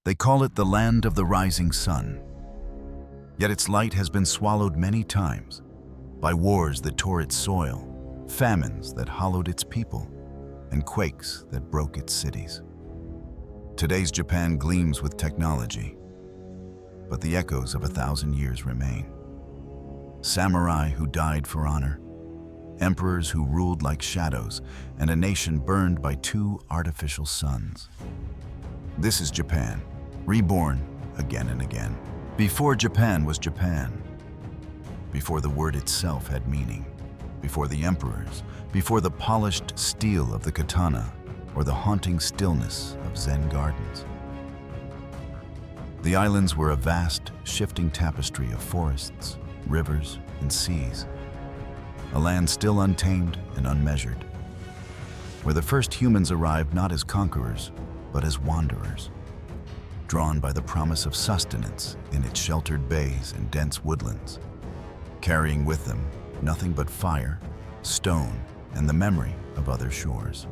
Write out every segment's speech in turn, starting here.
They call it the land of the rising sun. Yet its light has been swallowed many times by wars that tore its soil, famines that hollowed its people, and quakes that broke its cities. Today's Japan gleams with technology, but the echoes of 1,000 years remain. Samurai who died for honor, emperors who ruled like shadows, and a nation burned by 2 artificial suns. This is Japan, reborn again and again. Before Japan was Japan, before the word itself had meaning, before the emperors, before the polished steel of the katana, or the haunting stillness of Zen gardens. The islands were a vast, shifting tapestry of forests, rivers, and seas, a land still untamed and unmeasured, where the first humans arrived not as conquerors, but as wanderers, drawn by the promise of sustenance in its sheltered bays and dense woodlands, carrying with them nothing but fire, stone, and the memory of other shores.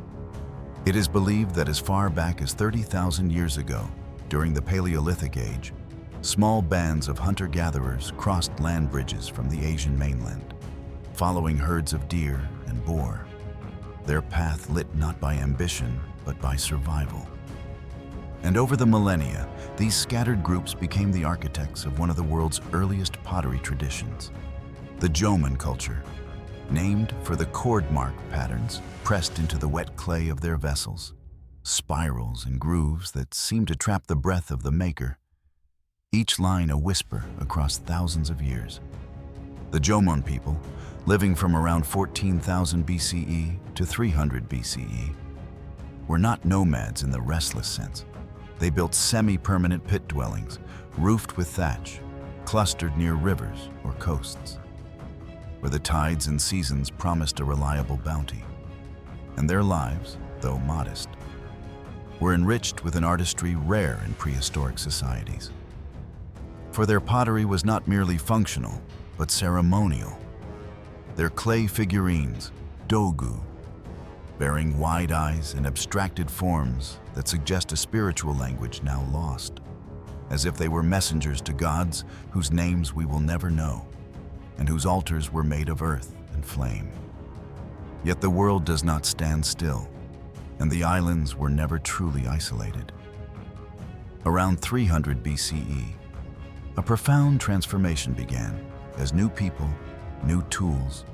It is believed that as far back as 30,000 years ago, during the Paleolithic Age, small bands of hunter-gatherers crossed land bridges from the Asian mainland, following herds of deer and boar, their path lit not by ambition, but by survival. And over the millennia, these scattered groups became the architects of one of the world's earliest pottery traditions, the Jomon culture, named for the cord mark patterns pressed into the wet clay of their vessels, spirals and grooves that seemed to trap the breath of the maker, each line a whisper across thousands of years. The Jomon people, living from around 14,000 BCE to 300 BCE, were not nomads in the restless sense. They built semi-permanent pit dwellings, roofed with thatch, clustered near rivers or coasts, where the tides and seasons promised a reliable bounty. And their lives, though modest, were enriched with an artistry rare in prehistoric societies. For their pottery was not merely functional, but ceremonial. Their clay figurines, dogu, bearing wide eyes and abstracted forms that suggest a spiritual language now lost, as if they were messengers to gods whose names we will never know, and whose altars were made of earth and flame. Yet the world does not stand still, and the islands were never truly isolated. Around 300 BCE, a profound transformation began as new people, new tools,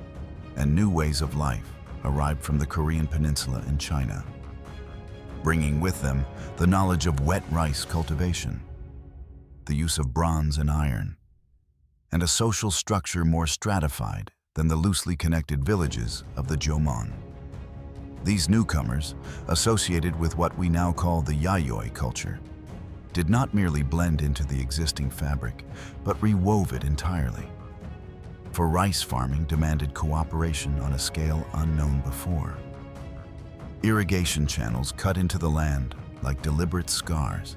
and new ways of life arrived from the Korean Peninsula and China, bringing with them the knowledge of wet rice cultivation, the use of bronze and iron, and a social structure more stratified than the loosely connected villages of the Jomon. These newcomers, associated with what we now call the Yayoi culture, did not merely blend into the existing fabric, but rewove it entirely. For rice farming demanded cooperation on a scale unknown before. Irrigation channels cut into the land like deliberate scars,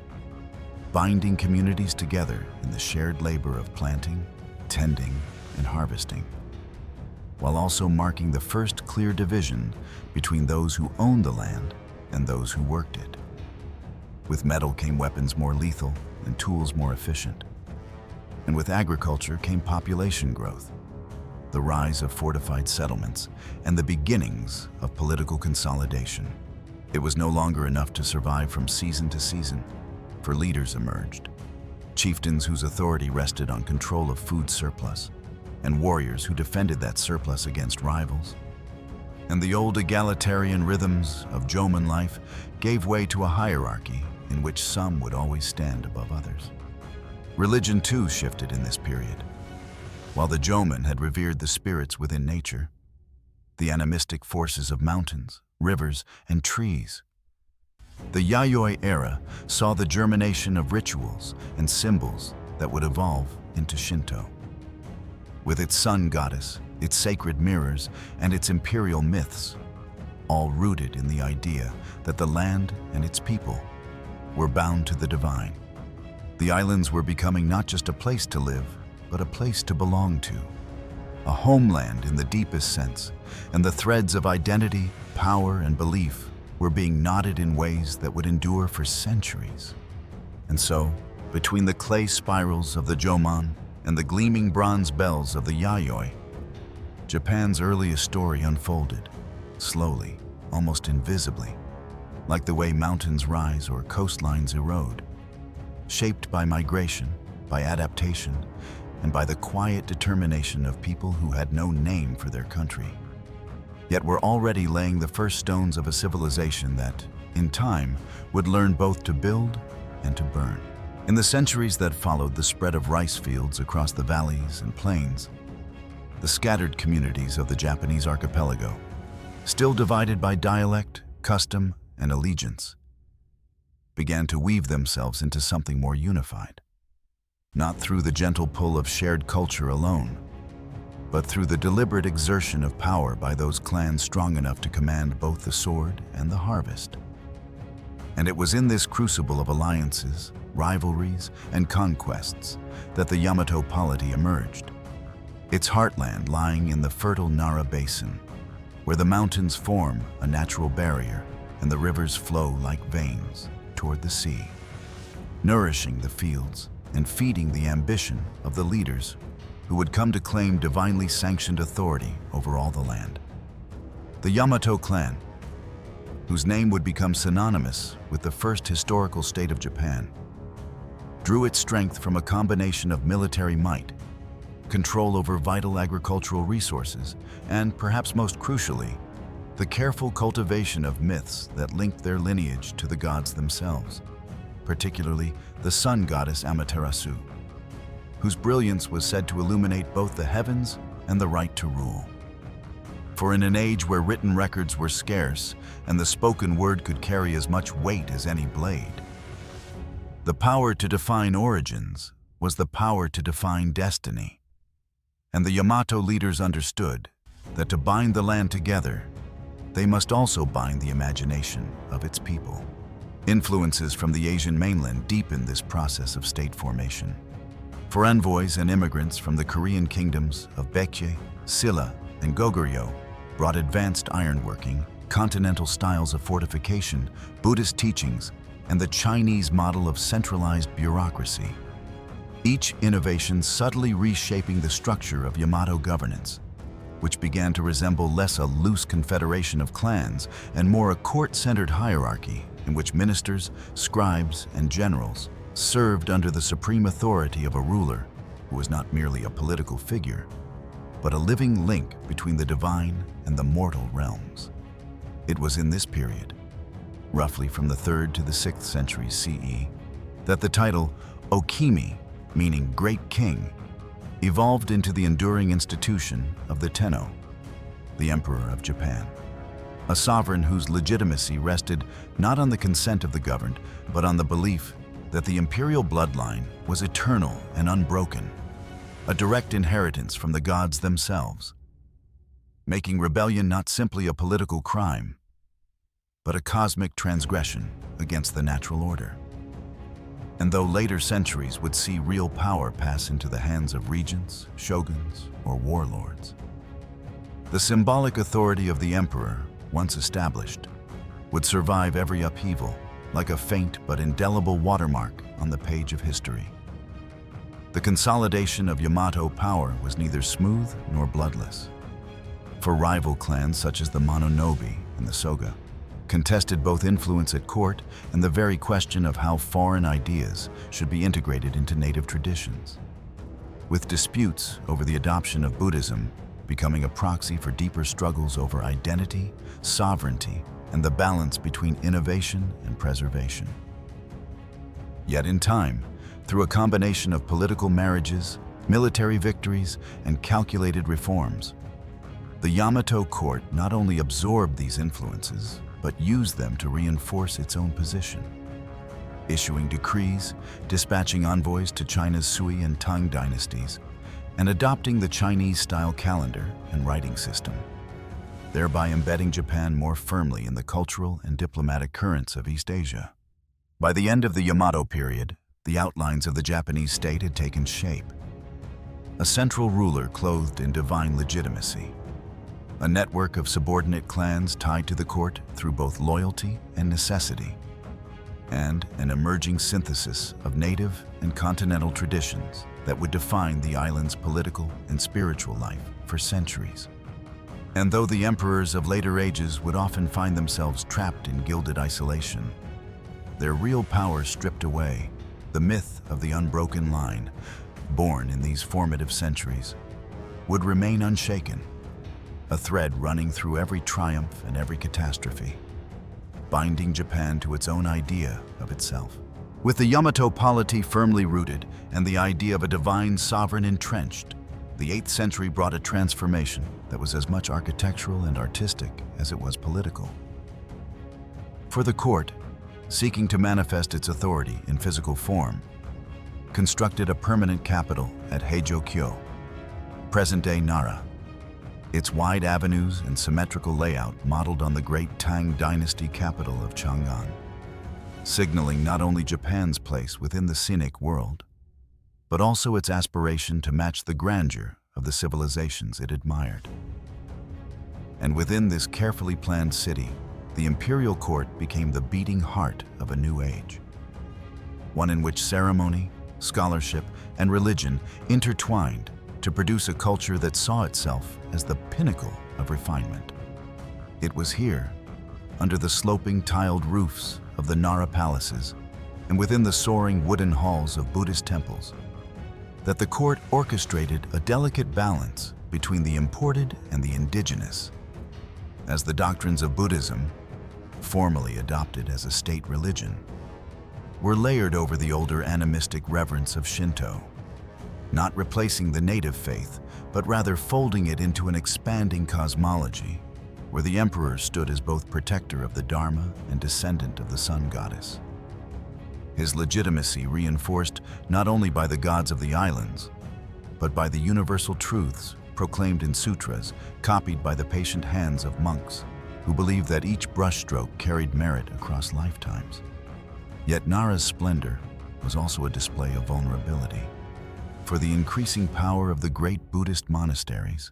binding communities together in the shared labor of planting, tending, and harvesting, while also marking the first clear division between those who owned the land and those who worked it. With metal came weapons more lethal and tools more efficient. And with agriculture came population growth, the rise of fortified settlements, and the beginnings of political consolidation. It was no longer enough to survive from season to season, for leaders emerged, chieftains whose authority rested on control of food surplus, and warriors who defended that surplus against rivals. And the old egalitarian rhythms of Jomon life gave way to a hierarchy in which some would always stand above others. Religion too shifted in this period. While the Jomon had revered the spirits within nature, the animistic forces of mountains, rivers, and trees, the Yayoi era saw the germination of rituals and symbols that would evolve into Shinto. With its sun goddess, its sacred mirrors, and its imperial myths, all rooted in the idea that the land and its people were bound to the divine. The islands were becoming not just a place to live, but a place to belong to, a homeland in the deepest sense, and the threads of identity, power, and belief were being knotted in ways that would endure for centuries. And so, between the clay spirals of the Jomon and the gleaming bronze bells of the Yayoi, Japan's earliest story unfolded, slowly, almost invisibly, like the way mountains rise or coastlines erode, shaped by migration, by adaptation, and by the quiet determination of people who had no name for their country. Yet were already laying the first stones of a civilization that, in time, would learn both to build and to burn. In the centuries that followed the spread of rice fields across the valleys and plains, the scattered communities of the Japanese archipelago, still divided by dialect, custom, and allegiance, began to weave themselves into something more unified. Not through the gentle pull of shared culture alone, but through the deliberate exertion of power by those clans strong enough to command both the sword and the harvest. And it was in this crucible of alliances, rivalries, and conquests that the Yamato polity emerged, its heartland lying in the fertile Nara Basin, where the mountains form a natural barrier and the rivers flow like veins toward the sea, nourishing the fields and feeding the ambition of the leaders who would come to claim divinely sanctioned authority over all the land. The Yamato clan, whose name would become synonymous with the first historical state of Japan, drew its strength from a combination of military might, control over vital agricultural resources, and, perhaps most crucially, the careful cultivation of myths that linked their lineage to the gods themselves, particularly the sun goddess Amaterasu, whose brilliance was said to illuminate both the heavens and the right to rule. For in an age where written records were scarce and the spoken word could carry as much weight as any blade, the power to define origins was the power to define destiny. And the Yamato leaders understood that to bind the land together, they must also bind the imagination of its people. Influences from the Asian mainland deepened this process of state formation. For envoys and immigrants from the Korean kingdoms of Baekje, Silla, and Goguryeo brought advanced ironworking, continental styles of fortification, Buddhist teachings, and the Chinese model of centralized bureaucracy. Each innovation subtly reshaping the structure of Yamato governance, which began to resemble less a loose confederation of clans and more a court-centered hierarchy in which ministers, scribes, and generals served under the supreme authority of a ruler who was not merely a political figure, but a living link between the divine and the mortal realms. It was in this period, roughly from the 3rd to the 6th centuries CE, that the title Okimi, meaning Great King, evolved into the enduring institution of the Tenno, the Emperor of Japan, a sovereign whose legitimacy rested not on the consent of the governed, but on the belief that the imperial bloodline was eternal and unbroken, a direct inheritance from the gods themselves, making rebellion not simply a political crime, but a cosmic transgression against the natural order. And though later centuries would see real power pass into the hands of regents, shoguns, or warlords, the symbolic authority of the emperor, once established, would survive every upheaval, like a faint but indelible watermark on the page of history. The consolidation of Yamato power was neither smooth nor bloodless. For rival clans such as the Mononobe and the Soga contested both influence at court and the very question of how foreign ideas should be integrated into native traditions, with disputes over the adoption of Buddhism becoming a proxy for deeper struggles over identity, sovereignty, and the balance between innovation and preservation. Yet in time, through a combination of political marriages, military victories, and calculated reforms, the Yamato court not only absorbed these influences, but used them to reinforce its own position, issuing decrees, dispatching envoys to China's Sui and Tang dynasties, and adopting the Chinese-style calendar and writing system, thereby embedding Japan more firmly in the cultural and diplomatic currents of East Asia. By the end of the Yamato period, the outlines of the Japanese state had taken shape. A central ruler clothed in divine legitimacy, a network of subordinate clans tied to the court through both loyalty and necessity, and an emerging synthesis of native and continental traditions that would define the island's political and spiritual life for centuries. And though the emperors of later ages would often find themselves trapped in gilded isolation, their real power stripped away, the myth of the unbroken line, born in these formative centuries, would remain unshaken, a thread running through every triumph and every catastrophe, binding Japan to its own idea of itself. With the Yamato polity firmly rooted and the idea of a divine sovereign entrenched, the 8th century brought a transformation that was as much architectural and artistic as it was political. For the court, seeking to manifest its authority in physical form, constructed a permanent capital at Heijō-kyo, present-day Nara. Its wide avenues and symmetrical layout modeled on the great Tang dynasty capital of Chang'an, signaling not only Japan's place within the scenic world, but also its aspiration to match the grandeur of the civilizations it admired. And within this carefully planned city, the imperial court became the beating heart of a new age, one in which ceremony, scholarship, and religion intertwined to produce a culture that saw itself as the pinnacle of refinement. It was here, under the sloping tiled roofs of the Nara palaces and within the soaring wooden halls of Buddhist temples, that the court orchestrated a delicate balance between the imported and the indigenous, as the doctrines of Buddhism, formally adopted as a state religion, were layered over the older animistic reverence of Shinto, not replacing the native faith, but rather folding it into an expanding cosmology, where the emperor stood as both protector of the Dharma and descendant of the sun goddess. His legitimacy reinforced not only by the gods of the islands, but by the universal truths proclaimed in sutras, copied by the patient hands of monks, who believed that each brushstroke carried merit across lifetimes. Yet Nara's splendor was also a display of vulnerability. For the increasing power of the great Buddhist monasteries,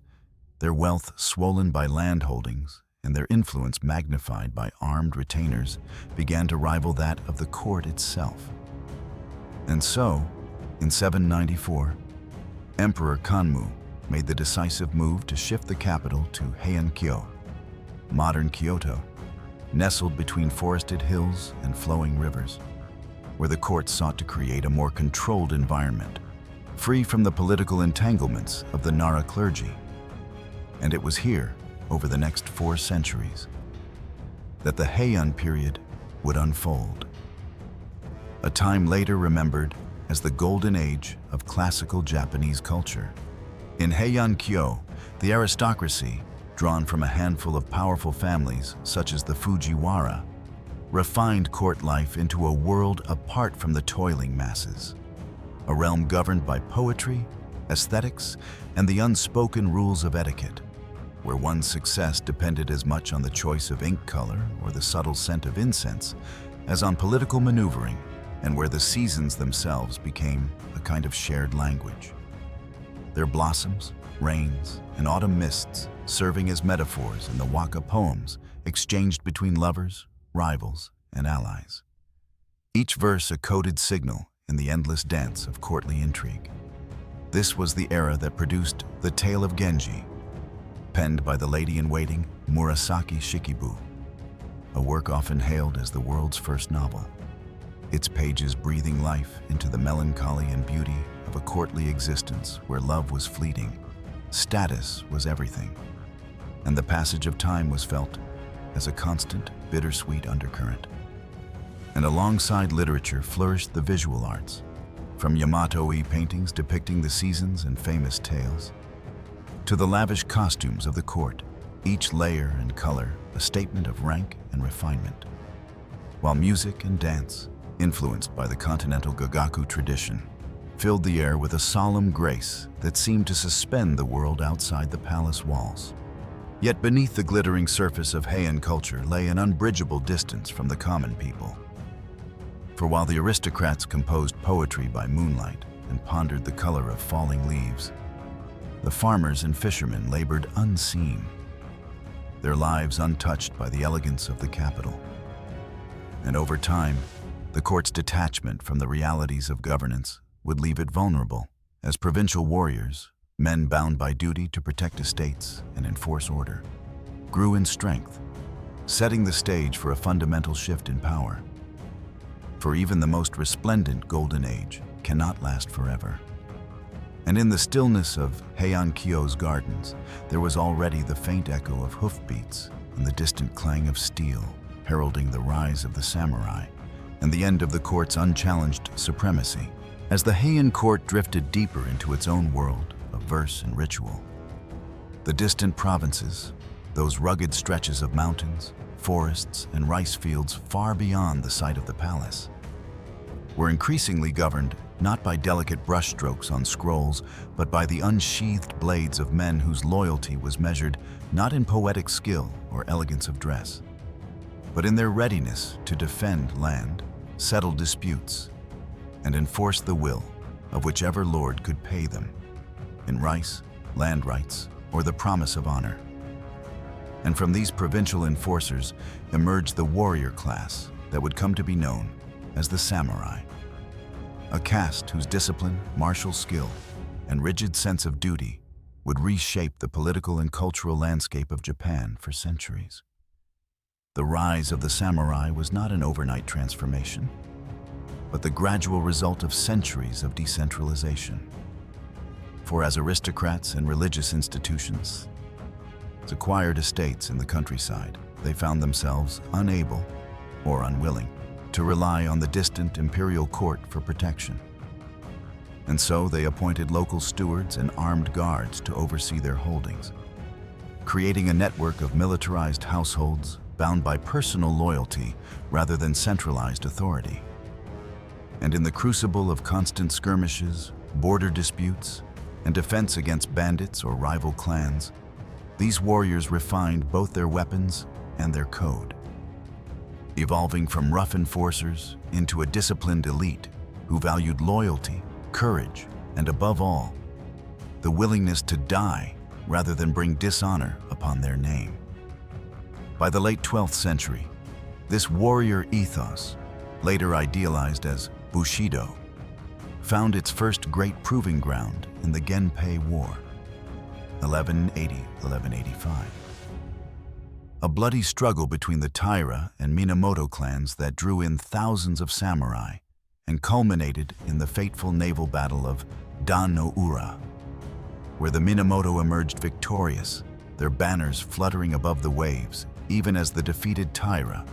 their wealth swollen by land holdings and their influence magnified by armed retainers, began to rival that of the court itself. And so, in 794, Emperor Kanmu made the decisive move to shift the capital to Heian-kyo, modern Kyoto, nestled between forested hills and flowing rivers, where the court sought to create a more controlled environment, free from the political entanglements of the Nara clergy. And it was here, over the next 4 centuries, that the Heian period would unfold. A time later remembered as the golden age of classical Japanese culture. In Heian-kyo, the aristocracy, drawn from a handful of powerful families such as the Fujiwara, refined court life into a world apart from the toiling masses, a realm governed by poetry, aesthetics, and the unspoken rules of etiquette, where one's success depended as much on the choice of ink color or the subtle scent of incense as on political maneuvering, and where the seasons themselves became a kind of shared language. Their blossoms, rains, and autumn mists serving as metaphors in the waka poems exchanged between lovers, rivals, and allies. Each verse a coded signal in the endless dance of courtly intrigue. This was the era that produced The Tale of Genji, penned by the lady-in-waiting Murasaki Shikibu, a work often hailed as the world's first novel, its pages breathing life into the melancholy and beauty of a courtly existence where love was fleeting, status was everything, and the passage of time was felt as a constant, bittersweet undercurrent. And alongside literature flourished the visual arts, from Yamato-e paintings depicting the seasons and famous tales, to the lavish costumes of the court, each layer and color a statement of rank and refinement, while music and dance, influenced by the continental gagaku tradition, filled the air with a solemn grace that seemed to suspend the world outside the palace walls. Yet beneath the glittering surface of Heian culture lay an unbridgeable distance from the common people. For while the aristocrats composed poetry by moonlight and pondered the color of falling leaves, the farmers and fishermen labored unseen, their lives untouched by the elegance of the capital. And over time, The court's detachment from the realities of governance would leave it vulnerable, as provincial warriors, men bound by duty to protect estates and enforce order, grew in strength, setting the stage for a fundamental shift in power. For even the most resplendent golden age cannot last forever. And in the stillness of Heian-kyo's gardens, there was already the faint echo of hoofbeats and the distant clang of steel, heralding the rise of the samurai and the end of the court's unchallenged supremacy. As the Heian court drifted deeper into its own world of verse and ritual, the distant provinces, those rugged stretches of mountains, forests, and rice fields far beyond the sight of the palace, were increasingly governed not by delicate brushstrokes on scrolls, but by the unsheathed blades of men whose loyalty was measured not in poetic skill or elegance of dress, but in their readiness to defend land, settle disputes, and enforce the will of whichever lord could pay them, in rice, land rights, or the promise of honor. And from these provincial enforcers emerged the warrior class that would come to be known as the samurai, a caste whose discipline, martial skill, and rigid sense of duty would reshape the political and cultural landscape of Japan for centuries. The rise of the samurai was not an overnight transformation, but the gradual result of centuries of decentralization. For as aristocrats and religious institutions acquired estates in the countryside, they found themselves unable or unwilling to rely on the distant imperial court for protection. And so they appointed local stewards and armed guards to oversee their holdings, creating a network of militarized households bound by personal loyalty rather than centralized authority. And in the crucible of constant skirmishes, border disputes, and defense against bandits or rival clans, these warriors refined both their weapons and their code, evolving from rough enforcers into a disciplined elite who valued loyalty, courage, and above all, the willingness to die rather than bring dishonor upon their name. By the late 12th century, this warrior ethos, later idealized as Bushido, found its first great proving ground in the Genpei War, 1180–1185. A bloody struggle between the Taira and Minamoto clans that drew in thousands of samurai and culminated in the fateful naval battle of Dan no Ura, where the Minamoto emerged victorious, their banners fluttering above the waves, even as the defeated Taira,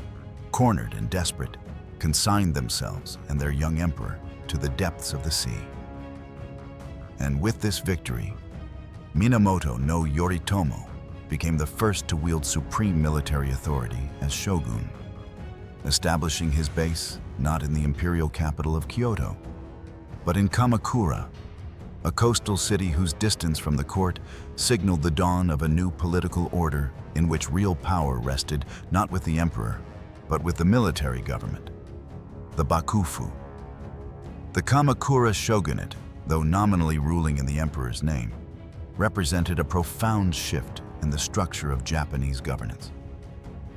cornered and desperate, consigned themselves and their young emperor to the depths of the sea. And with this victory, Minamoto no Yoritomo became the first to wield supreme military authority as shogun, establishing his base not in the imperial capital of Kyoto, but in Kamakura, a coastal city whose distance from the court signaled the dawn of a new political order in which real power rested not with the emperor, but with the military government, the Bakufu. The Kamakura shogunate, though nominally ruling in the emperor's name, represented a profound shift in the structure of Japanese governance,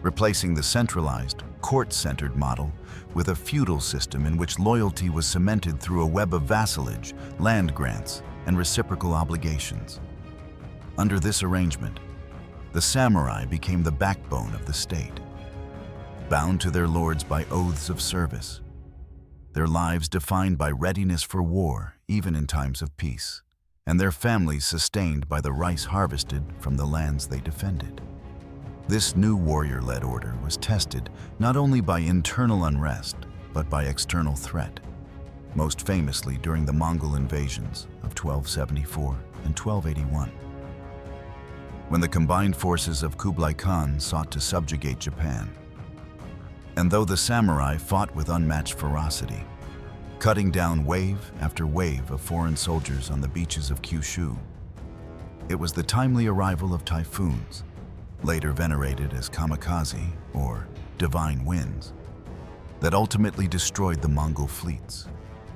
replacing the centralized, court-centered model with a feudal system in which loyalty was cemented through a web of vassalage, land grants, and reciprocal obligations. Under this arrangement, the samurai became the backbone of the state, bound to their lords by oaths of service, their lives defined by readiness for war even in times of peace, and their families sustained by the rice harvested from the lands they defended. This new warrior-led order was tested not only by internal unrest, but by external threat, most famously during the Mongol invasions of 1274 and 1281. When the combined forces of Kublai Khan sought to subjugate Japan. And though the samurai fought with unmatched ferocity, cutting down wave after wave of foreign soldiers on the beaches of Kyushu, it was the timely arrival of typhoons, later venerated as kamikaze or divine winds, that ultimately destroyed the Mongol fleets,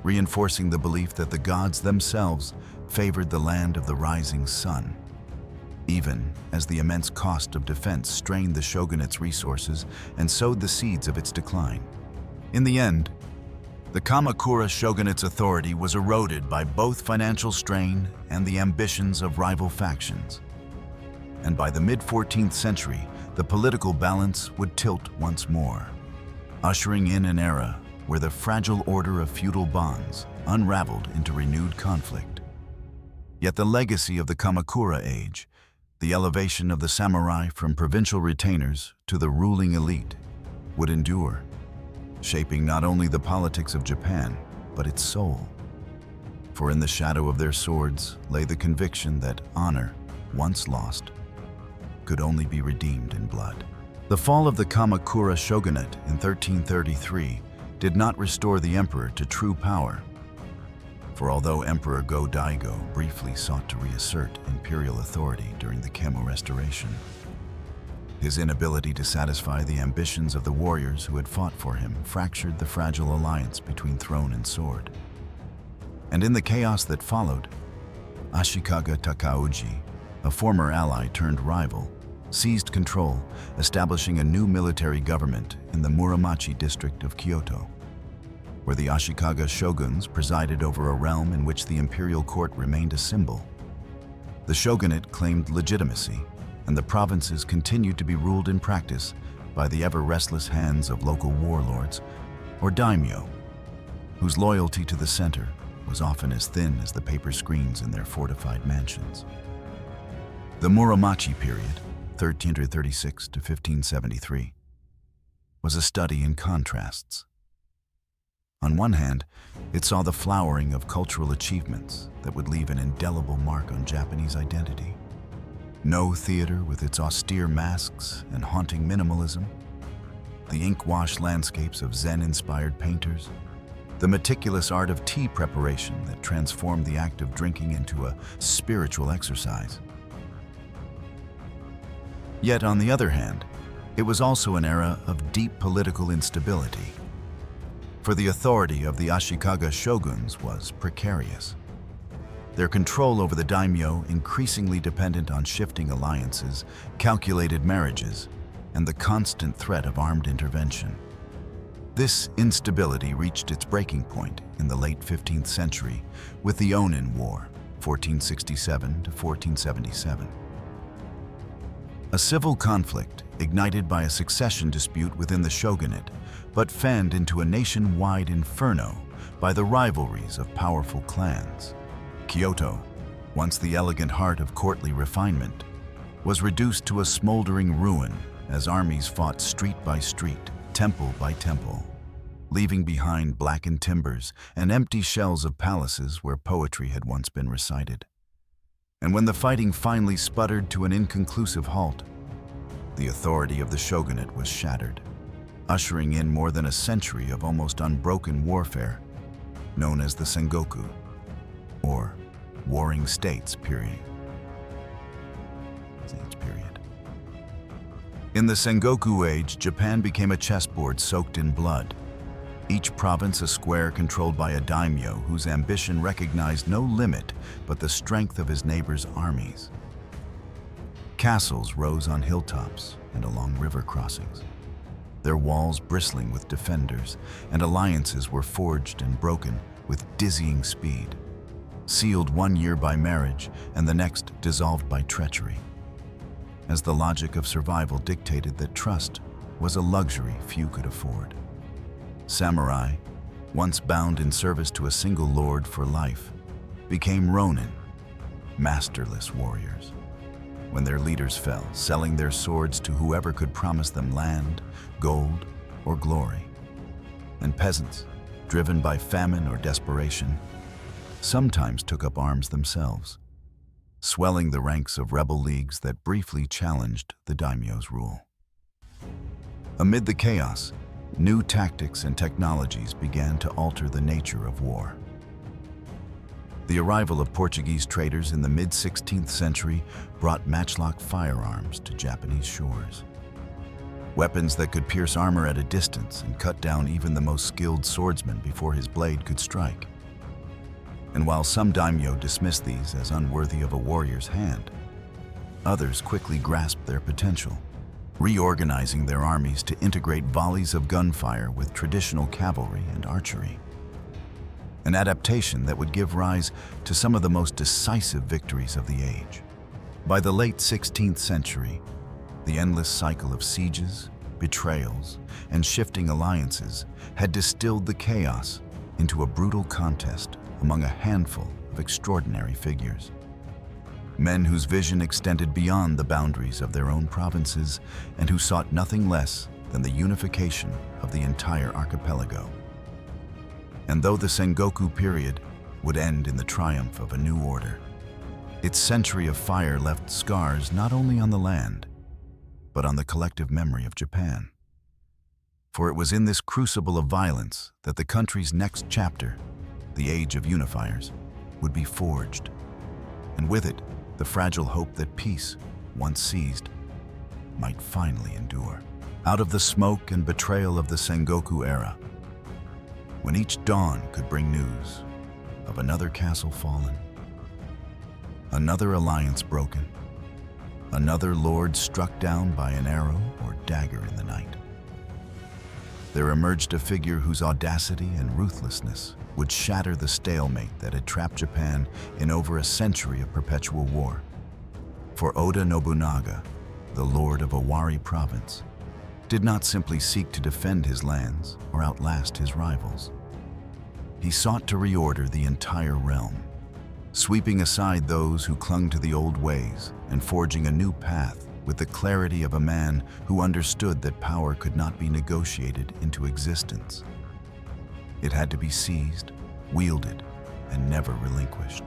reinforcing the belief that the gods themselves favored the land of the rising sun, even as the immense cost of defense strained the shogunate's resources and sowed the seeds of its decline. In the end, The Kamakura shogunate's authority was eroded by both financial strain and the ambitions of rival factions. And by the mid-14th century, the political balance would tilt once more, ushering in an era where the fragile order of feudal bonds unraveled into renewed conflict. Yet the legacy of the Kamakura age, the elevation of the samurai from provincial retainers to the ruling elite, would endure, shaping not only the politics of Japan, but its soul. For in the shadow of their swords lay the conviction that honor, once lost, could only be redeemed in blood. The fall of the Kamakura shogunate in 1333 did not restore the emperor to true power. For although Emperor Go-Daigo briefly sought to reassert imperial authority during the Kemo Restoration, his inability to satisfy the ambitions of the warriors who had fought for him fractured the fragile alliance between throne and sword. And in the chaos that followed, Ashikaga Takauji, a former ally turned rival, seized control, establishing a new military government in the Muromachi district of Kyoto, where the Ashikaga shoguns presided over a realm in which the imperial court remained a symbol. The shogunate claimed legitimacy, and the provinces continued to be ruled in practice by the ever-restless hands of local warlords, or daimyo, whose loyalty to the center was often as thin as the paper screens in their fortified mansions. The Muromachi period, 1336 to 1573, was a study in contrasts. On one hand, it saw the flowering of cultural achievements that would leave an indelible mark on Japanese identity. No theater with its austere masks and haunting minimalism, the ink-wash landscapes of Zen-inspired painters, the meticulous art of tea preparation that transformed the act of drinking into a spiritual exercise. Yet, on the other hand, it was also an era of deep political instability, for the authority of the Ashikaga shoguns was precarious. Their control over the daimyo increasingly dependent on shifting alliances, calculated marriages, and the constant threat of armed intervention. This instability reached its breaking point in the late 15th century with the Onin War, 1467 to 1477. A civil conflict ignited by a succession dispute within the shogunate, but fanned into a nationwide inferno by the rivalries of powerful clans. Kyoto, once the elegant heart of courtly refinement, was reduced to a smoldering ruin as armies fought street by street, temple by temple, leaving behind blackened timbers and empty shells of palaces where poetry had once been recited. And when the fighting finally sputtered to an inconclusive halt, the authority of the shogunate was shattered, ushering in more than a century of almost unbroken warfare, known as the Sengoku, or Warring States period. In the Sengoku age, Japan became a chessboard soaked in blood, each province a square controlled by a daimyo whose ambition recognized no limit but the strength of his neighbors' armies. Castles rose on hilltops and along river crossings, their walls bristling with defenders, and alliances were forged and broken with dizzying speed, sealed one year by marriage and the next dissolved by treachery, as the logic of survival dictated that trust was a luxury few could afford. Samurai, once bound in service to a single lord for life, became ronin, masterless warriors. When their leaders fell, selling their swords to whoever could promise them land, gold, or glory. And peasants, driven by famine or desperation, sometimes took up arms themselves, swelling the ranks of rebel leagues that briefly challenged the daimyo's rule. Amid the chaos, new tactics and technologies began to alter the nature of war. The arrival of Portuguese traders in the mid-16th century brought matchlock firearms to Japanese shores. Weapons that could pierce armor at a distance and cut down even the most skilled swordsman before his blade could strike. And while some daimyo dismissed these as unworthy of a warrior's hand, others quickly grasped their potential, reorganizing their armies to integrate volleys of gunfire with traditional cavalry and archery. an adaptation that would give rise to some of the most decisive victories of the age. By the late 16th century, the endless cycle of sieges, betrayals, and shifting alliances had distilled the chaos into a brutal contest among a handful of extraordinary figures. Men whose vision extended beyond the boundaries of their own provinces and who sought nothing less than the unification of the entire archipelago. And though the Sengoku period would end in the triumph of a new order, its century of fire left scars not only on the land, but on the collective memory of Japan. For it was in this crucible of violence that the country's next chapter, the Age of Unifiers, would be forged, and with it, the fragile hope that peace, once seized, might finally endure. Out of the smoke and betrayal of the Sengoku era, when each dawn could bring news of another castle fallen, another alliance broken, another lord struck down by an arrow or dagger in the night, there emerged a figure whose audacity and ruthlessness would shatter the stalemate that had trapped Japan in over a century of perpetual war. For Oda Nobunaga, the lord of Owari province, did not simply seek to defend his lands or outlast his rivals. He sought to reorder the entire realm, sweeping aside those who clung to the old ways and forging a new path with the clarity of a man who understood that power could not be negotiated into existence. It had to be seized, wielded, and never relinquished.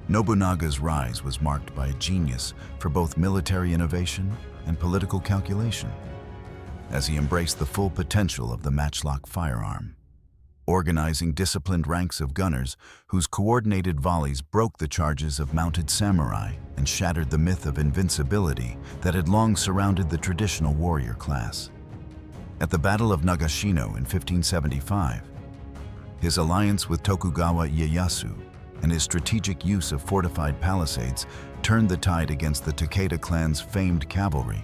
Nobunaga's rise was marked by a genius for both military innovation and political calculation, as he embraced the full potential of the matchlock firearm, organizing disciplined ranks of gunners whose coordinated volleys broke the charges of mounted samurai and shattered the myth of invincibility that had long surrounded the traditional warrior class. At the Battle of Nagashino in 1575, his alliance with Tokugawa Ieyasu and his strategic use of fortified palisades turned the tide against the Takeda clan's famed cavalry,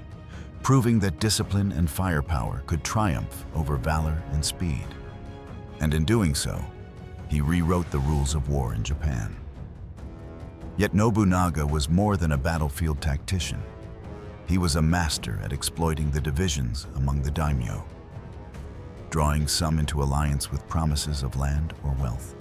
proving that discipline and firepower could triumph over valor and speed. And in doing so, he rewrote the rules of war in Japan. Yet Nobunaga was more than a battlefield tactician. He was a master at exploiting the divisions among the daimyo, drawing some into alliance with promises of land or wealth,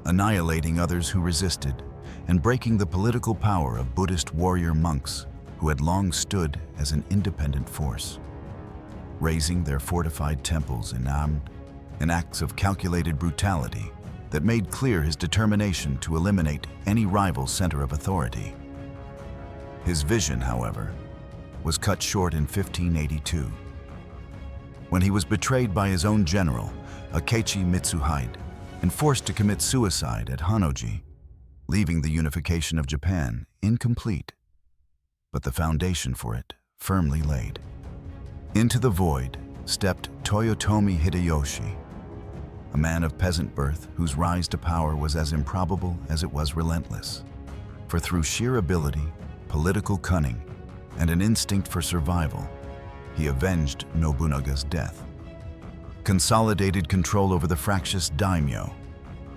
annihilating others who resisted, and breaking the political power of Buddhist warrior monks who had long stood as an independent force, razing their fortified temples in acts of calculated brutality that made clear his determination to eliminate any rival center of authority. His vision, however, was cut short in 1582, when he was betrayed by his own general, Akechi Mitsuhide, and forced to commit suicide at Honnoji, leaving the unification of Japan incomplete, but the foundation for it firmly laid. Into the void stepped Toyotomi Hideyoshi, a man of peasant birth whose rise to power was as improbable as it was relentless. For through sheer ability, political cunning, and an instinct for survival, he avenged Nobunaga's death, consolidated control over the fractious daimyo,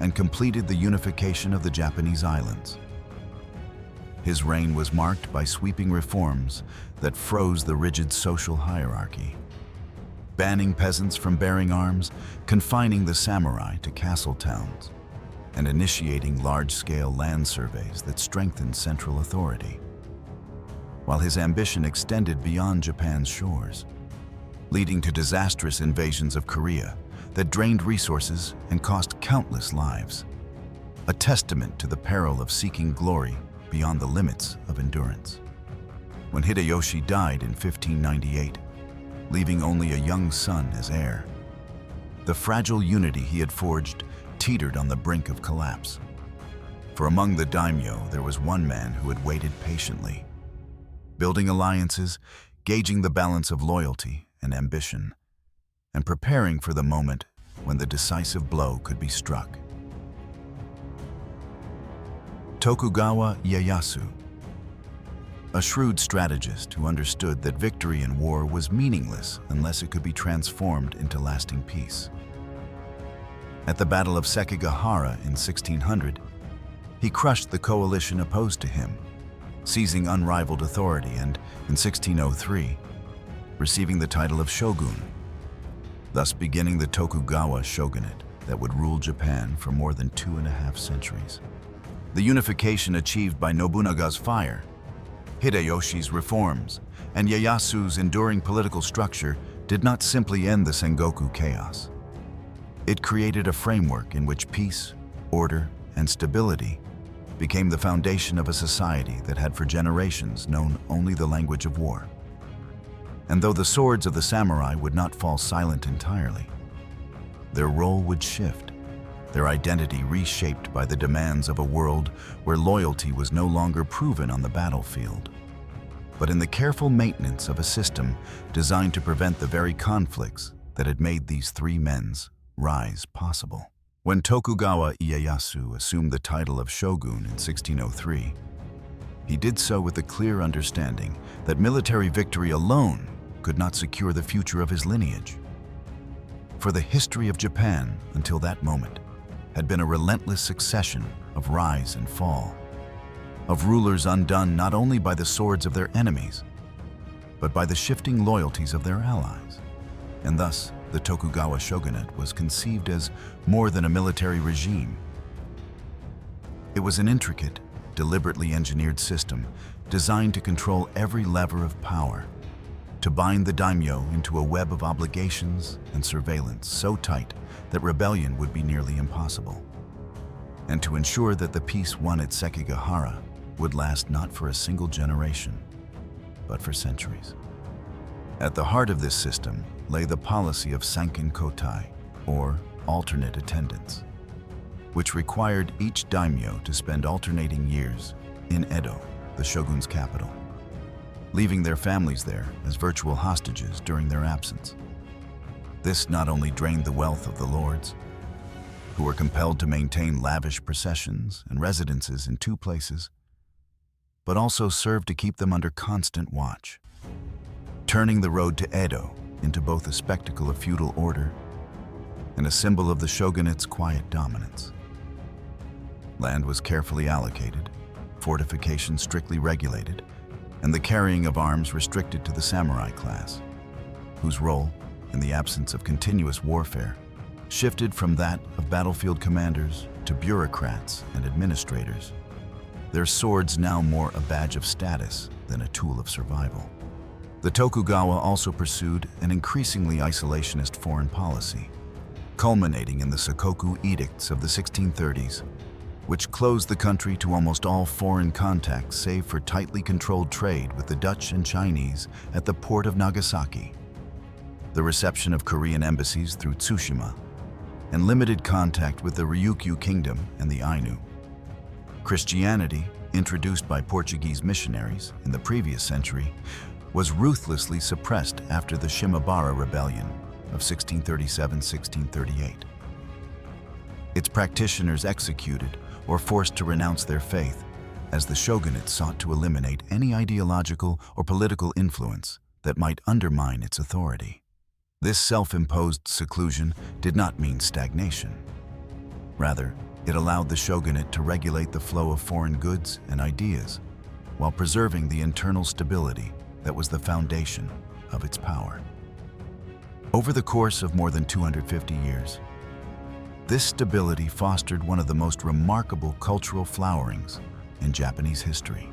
and completed the unification of the Japanese islands. His reign was marked by sweeping reforms that froze the rigid social hierarchy, banning peasants from bearing arms, confining the samurai to castle towns, and initiating large-scale land surveys that strengthened central authority. While his ambition extended beyond Japan's shores, leading to disastrous invasions of Korea that drained resources and cost countless lives, a testament to the peril of seeking glory beyond the limits of endurance. When Hideyoshi died in 1598, leaving only a young son as heir, the fragile unity he had forged teetered on the brink of collapse. For among the daimyo, there was one man who had waited patiently, building alliances, gauging the balance of loyalty and ambition, and preparing for the moment when the decisive blow could be struck. Tokugawa Ieyasu, a shrewd strategist who understood that victory in war was meaningless unless it could be transformed into lasting peace. At the Battle of Sekigahara in 1600, he crushed the coalition opposed to him, seizing unrivaled authority and, in 1603, receiving the title of shogun, thus beginning the Tokugawa shogunate that would rule Japan for more than 2.5 centuries. The unification achieved by Nobunaga's fire, Hideyoshi's reforms, and Ieyasu's enduring political structure did not simply end the Sengoku chaos. It created a framework in which peace, order, and stability became the foundation of a society that had for generations known only the language of war. And though the swords of the samurai would not fall silent entirely, their role would shift, their identity reshaped by the demands of a world where loyalty was no longer proven on the battlefield, but in the careful maintenance of a system designed to prevent the very conflicts that had made these three men's rise possible. When Tokugawa Ieyasu assumed the title of shogun in 1603, he did so with the clear understanding that military victory alone could not secure the future of his lineage. For the history of Japan until that moment had been a relentless succession of rise and fall, of rulers undone not only by the swords of their enemies, but by the shifting loyalties of their allies. And thus, the Tokugawa shogunate was conceived as more than a military regime. It was an intricate, deliberately engineered system designed to control every lever of power, to bind the daimyo into a web of obligations and surveillance so tight that rebellion would be nearly impossible, and to ensure that the peace won at Sekigahara would last not for a single generation, but for centuries. At the heart of this system lay the policy of Sankin Kotai, or alternate attendance, which required each daimyo to spend alternating years in Edo, the shogun's capital, leaving their families there as virtual hostages during their absence. This not only drained the wealth of the lords, who were compelled to maintain lavish processions and residences in two places, but also served to keep them under constant watch, turning the road to Edo into both a spectacle of feudal order and a symbol of the shogunate's quiet dominance. Land was carefully allocated, fortifications strictly regulated, and the carrying of arms restricted to the samurai class, whose role, in the absence of continuous warfare, shifted from that of battlefield commanders to bureaucrats and administrators, their swords now more a badge of status than a tool of survival. The Tokugawa also pursued an increasingly isolationist foreign policy, culminating in the Sakoku Edicts of the 1630s, which closed the country to almost all foreign contacts save for tightly controlled trade with the Dutch and Chinese at the port of Nagasaki, the reception of Korean embassies through Tsushima, and limited contact with the Ryukyu Kingdom and the Ainu. Christianity, introduced by Portuguese missionaries in the previous century, was ruthlessly suppressed after the Shimabara Rebellion of 1637-1638. Its practitioners executed or forced to renounce their faith as the shogunate sought to eliminate any ideological or political influence that might undermine its authority. This self-imposed seclusion did not mean stagnation. Rather, it allowed the shogunate to regulate the flow of foreign goods and ideas while preserving the internal stability that was the foundation of its power. Over the course of more than 250 years, this stability fostered one of the most remarkable cultural flowerings in Japanese history.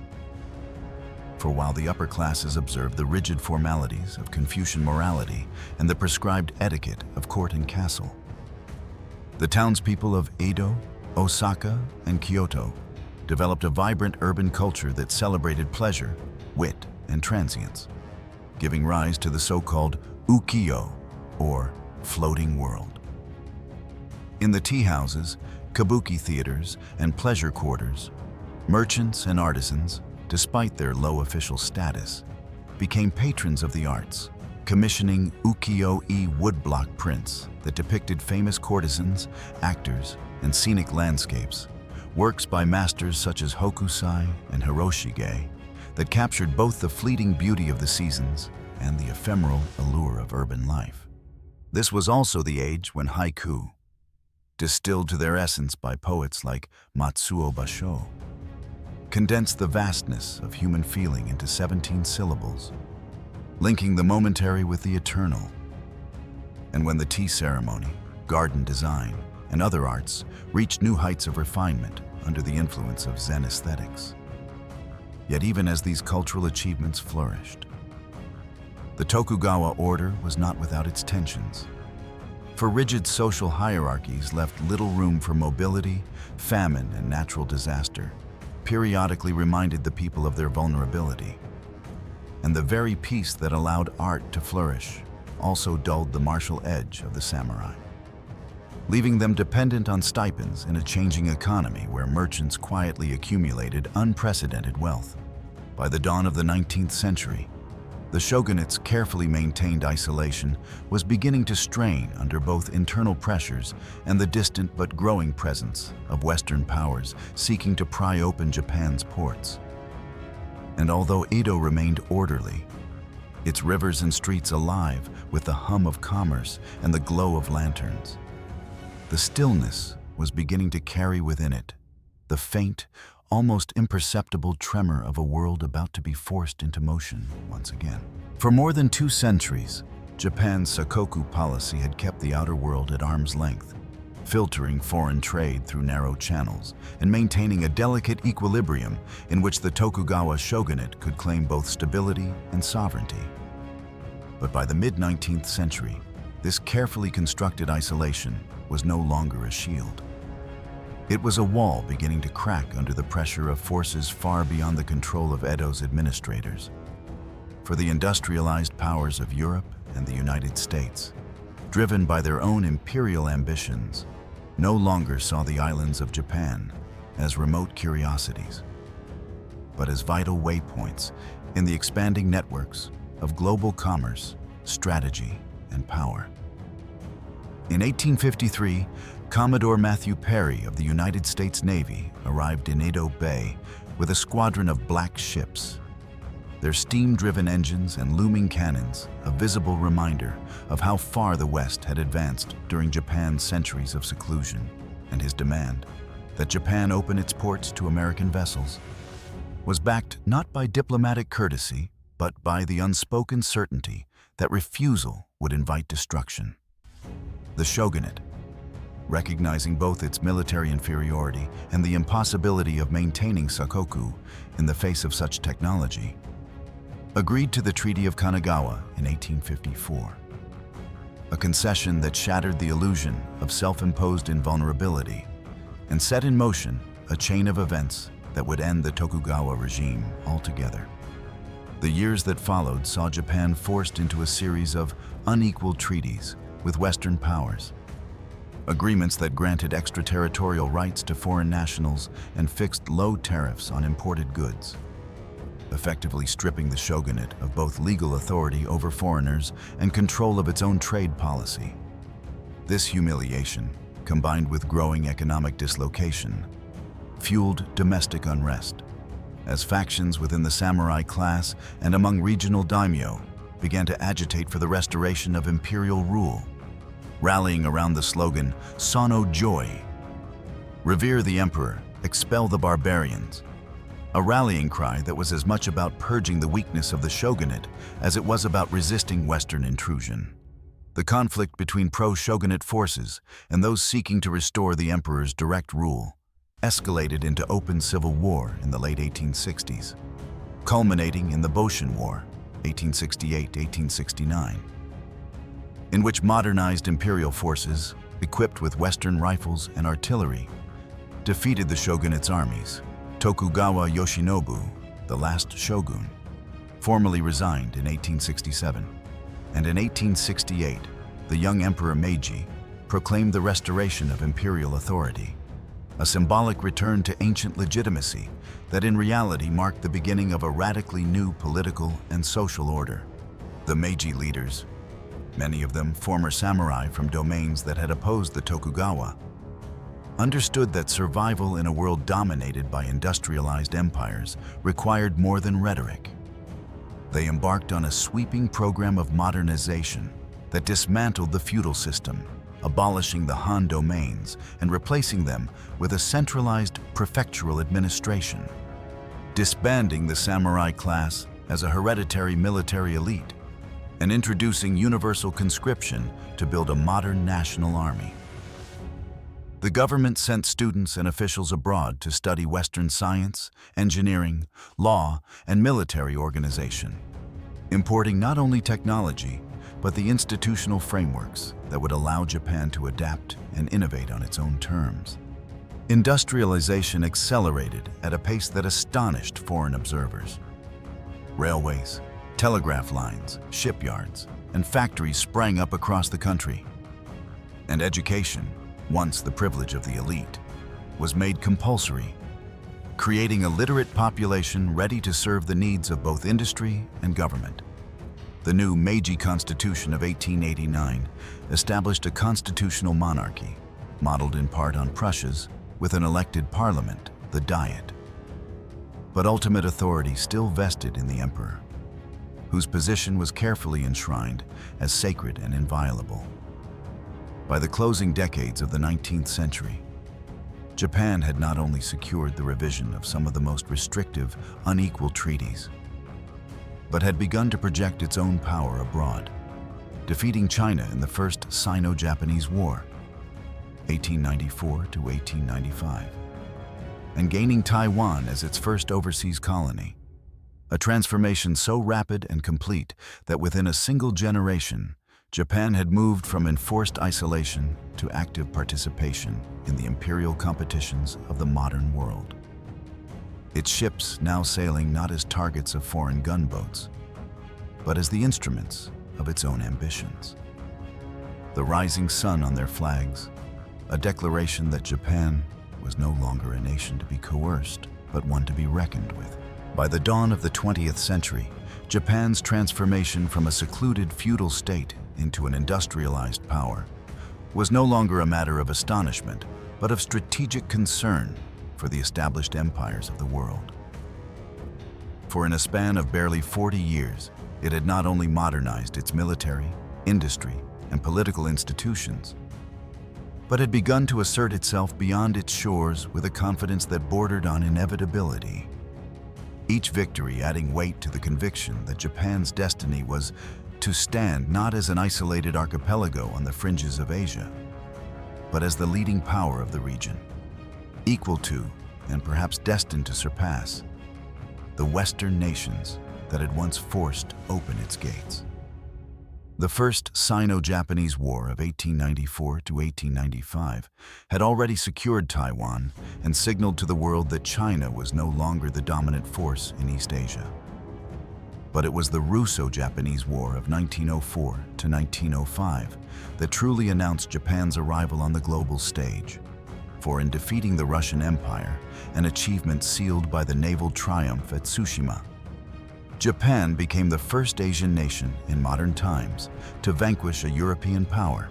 For while the upper classes observed the rigid formalities of Confucian morality and the prescribed etiquette of court and castle, the townspeople of Edo, Osaka, and Kyoto developed a vibrant urban culture that celebrated pleasure, wit, and transience, giving rise to the so-called ukiyo, or floating world. In the tea houses, kabuki theaters, and pleasure quarters, merchants and artisans, despite their low official status, became patrons of the arts, commissioning ukiyo-e woodblock prints that depicted famous courtesans, actors, and scenic landscapes, works by masters such as Hokusai and Hiroshige that captured both the fleeting beauty of the seasons and the ephemeral allure of urban life. This was also the age when haiku, distilled to their essence by poets like Matsuo Basho, condensed the vastness of human feeling into 17 syllables, linking the momentary with the eternal. And when the tea ceremony, garden design, and other arts reached new heights of refinement under the influence of Zen aesthetics. Yet even as these cultural achievements flourished, the Tokugawa order was not without its tensions. For rigid social hierarchies left little room for mobility, famine, and natural disaster, periodically reminded the people of their vulnerability. And the very peace that allowed art to flourish also dulled the martial edge of the samurai, leaving them dependent on stipends in a changing economy where merchants quietly accumulated unprecedented wealth. By the dawn of the 19th century, the shogunate's carefully maintained isolation was beginning to strain under both internal pressures and the distant but growing presence of Western powers seeking to pry open Japan's ports. And although Edo remained orderly, its rivers and streets alive with the hum of commerce and the glow of lanterns, the stillness was beginning to carry within it the faint, almost imperceptible tremor of a world about to be forced into motion once again. For more than 2 centuries, Japan's Sakoku policy had kept the outer world at arm's length, filtering foreign trade through narrow channels and maintaining a delicate equilibrium in which the Tokugawa shogunate could claim both stability and sovereignty. But by the mid-19th century, this carefully constructed isolation was no longer a shield. It was a wall beginning to crack under the pressure of forces far beyond the control of Edo's administrators. For the industrialized powers of Europe and the United States, driven by their own imperial ambitions, no longer saw the islands of Japan as remote curiosities, but as vital waypoints in the expanding networks of global commerce, strategy, and power. In 1853, Commodore Matthew Perry of the United States Navy arrived in Edo Bay with a squadron of black ships, their steam-driven engines and looming cannons a visible reminder of how far the West had advanced during Japan's centuries of seclusion, and his demand that Japan open its ports to American vessels was backed not by diplomatic courtesy, but by the unspoken certainty that refusal would invite destruction. The shogunate, recognizing both its military inferiority and the impossibility of maintaining Sakoku in the face of such technology, agreed to the Treaty of Kanagawa in 1854, a concession that shattered the illusion of self-imposed invulnerability and set in motion a chain of events that would end the Tokugawa regime altogether. The years that followed saw Japan forced into a series of unequal treaties with Western powers, agreements that granted extraterritorial rights to foreign nationals and fixed low tariffs on imported goods, effectively stripping the shogunate of both legal authority over foreigners and control of its own trade policy. This humiliation, combined with growing economic dislocation, fueled domestic unrest, as factions within the samurai class and among regional daimyo began to agitate for the restoration of imperial rule, rallying around the slogan, "Sano Joy," revere the emperor, expel the barbarians, a rallying cry that was as much about purging the weakness of the shogunate as it was about resisting Western intrusion. The conflict between pro-shogunate forces and those seeking to restore the emperor's direct rule escalated into open civil war in the late 1860s, culminating in the Boshin War, 1868-1869. In which modernized imperial forces, equipped with Western rifles and artillery, defeated the shogunate's armies. Tokugawa Yoshinobu, the last shogun, formally resigned in 1867, and in 1868, the young Emperor Meiji proclaimed the restoration of imperial authority, a symbolic return to ancient legitimacy that in reality marked the beginning of a radically new political and social order. The Meiji leaders, many of them former samurai from domains that had opposed the Tokugawa, understood that survival in a world dominated by industrialized empires required more than rhetoric. They embarked on a sweeping program of modernization that dismantled the feudal system abolishing the Han domains and replacing them with a centralized prefectural administration, disbanding the samurai class as a hereditary military elite, and introducing universal conscription to build a modern national army. The government sent students and officials abroad to study Western science, engineering, law, and military organization, importing not only technology, but the institutional frameworks that would allow Japan to adapt and innovate on its own terms. Industrialization accelerated at a pace that astonished foreign observers. Railways, telegraph lines, shipyards, and factories sprang up across the country. And education, once the privilege of the elite, was made compulsory, creating a literate population ready to serve the needs of both industry and government. The new Meiji Constitution of 1889 established a constitutional monarchy, modeled in part on Prussia's, with an elected parliament, the Diet. But ultimate authority still vested in the emperor, whose position was carefully enshrined as sacred and inviolable. By the closing decades of the 19th century, Japan had not only secured the revision of some of the most restrictive, unequal treaties, but had begun to project its own power abroad, defeating China in the First Sino-Japanese War, 1894 to 1895, and gaining Taiwan as its first overseas colony, a transformation so rapid and complete that within a single generation, Japan had moved from enforced isolation to active participation in the imperial competitions of the modern world. Its ships now sailing not as targets of foreign gunboats, but as the instruments of its own ambitions. The rising sun on their flags, a declaration that Japan was no longer a nation to be coerced, but one to be reckoned with. By the dawn of the 20th century, Japan's transformation from a secluded feudal state into an industrialized power was no longer a matter of astonishment, but of strategic concern for the established empires of the world. For in a span of barely 40 years, it had not only modernized its military, industry, and political institutions, but had begun to assert itself beyond its shores with a confidence that bordered on inevitability. Each victory adding weight to the conviction that Japan's destiny was to stand not as an isolated archipelago on the fringes of Asia, but as the leading power of the region, equal to, and perhaps destined to surpass, the Western nations that had once forced open its gates. The First Sino-Japanese War of 1894 to 1895 had already secured Taiwan and signaled to the world that China was no longer the dominant force in East Asia. But it was the Russo-Japanese War of 1904 to 1905 that truly announced Japan's arrival on the global stage. For in defeating the Russian Empire, an achievement sealed by the naval triumph at Tsushima, Japan became the first Asian nation in modern times to vanquish a European power,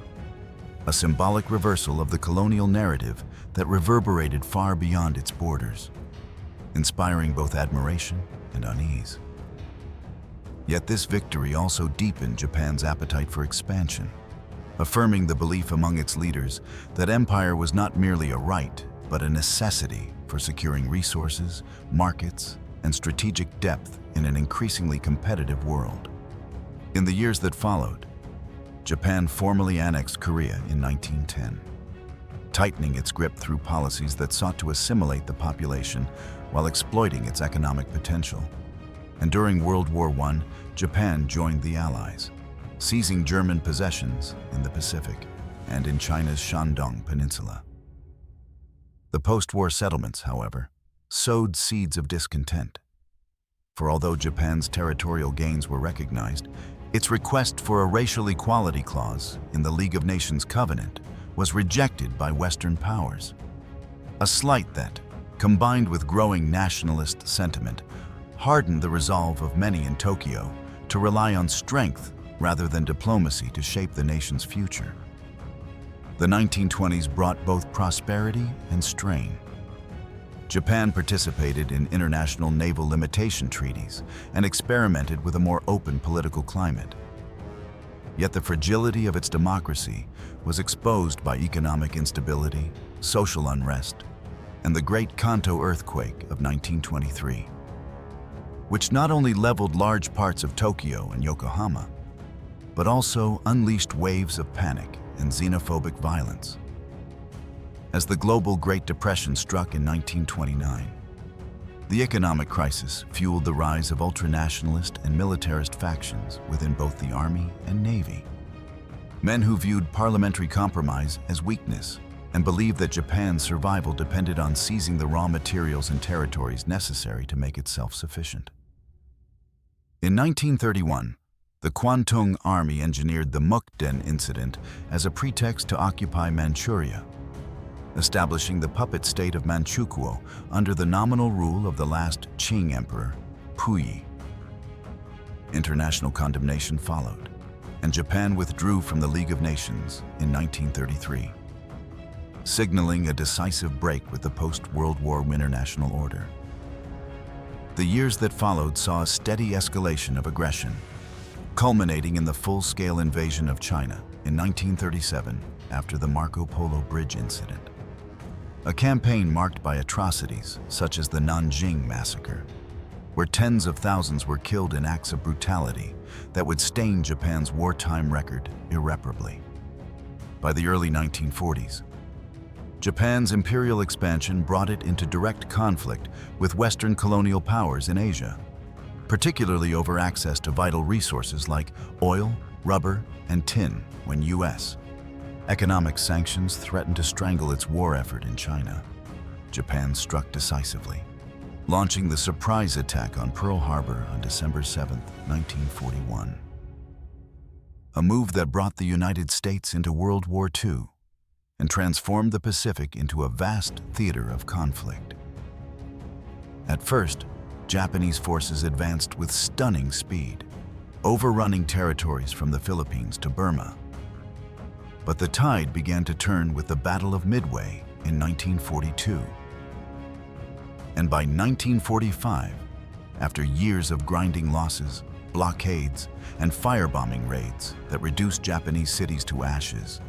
a symbolic reversal of the colonial narrative that reverberated far beyond its borders, inspiring both admiration and unease. Yet this victory also deepened Japan's appetite for expansion, affirming the belief among its leaders that empire was not merely a right, but a necessity for securing resources, markets, and strategic depth in an increasingly competitive world. In the years that followed, Japan formally annexed Korea in 1910, tightening its grip through policies that sought to assimilate the population while exploiting its economic potential. And during World War I, Japan joined the Allies, seizing German possessions in the Pacific and in China's Shandong Peninsula. The post-war settlements, however, sowed seeds of discontent. For although Japan's territorial gains were recognized, its request for a racial equality clause in the League of Nations Covenant was rejected by Western powers. A slight that, combined with growing nationalist sentiment, hardened the resolve of many in Tokyo to rely on strength rather than diplomacy to shape the nation's future. The 1920s brought both prosperity and strain. Japan participated in international naval limitation treaties and experimented with a more open political climate. Yet the fragility of its democracy was exposed by economic instability, social unrest, and the Great Kanto earthquake of 1923, which not only leveled large parts of Tokyo and Yokohama, but also unleashed waves of panic and xenophobic violence. As the global Great Depression struck in 1929, the economic crisis fueled the rise of ultranationalist and militarist factions within both the army and navy. Men who viewed parliamentary compromise as weakness and believed that Japan's survival depended on seizing the raw materials and territories necessary to make it self-sufficient. In 1931, the Kwantung Army engineered the Mukden incident as a pretext to occupy Manchuria, establishing the puppet state of Manchukuo under the nominal rule of the last Qing emperor, Puyi. International condemnation followed, and Japan withdrew from the League of Nations in 1933, signaling a decisive break with the post-World War international order. The years that followed saw a steady escalation of aggression, culminating in the full-scale invasion of China in 1937 after the Marco Polo Bridge incident. A campaign marked by atrocities such as the Nanjing Massacre, where tens of thousands were killed in acts of brutality that would stain Japan's wartime record irreparably. By the early 1940s, Japan's imperial expansion brought it into direct conflict with Western colonial powers in Asia, particularly over access to vital resources like oil, rubber, and tin when U.S. economic sanctions threatened to strangle its war effort in China. Japan struck decisively, launching the surprise attack on Pearl Harbor on December 7, 1941. A move that brought the United States into World War II and transformed the Pacific into a vast theater of conflict. At first, Japanese forces advanced with stunning speed, overrunning territories from the Philippines to Burma. But the tide began to turn with the Battle of Midway in 1942. And by 1945, after years of grinding losses, blockades, and firebombing raids that reduced Japanese cities to ashes,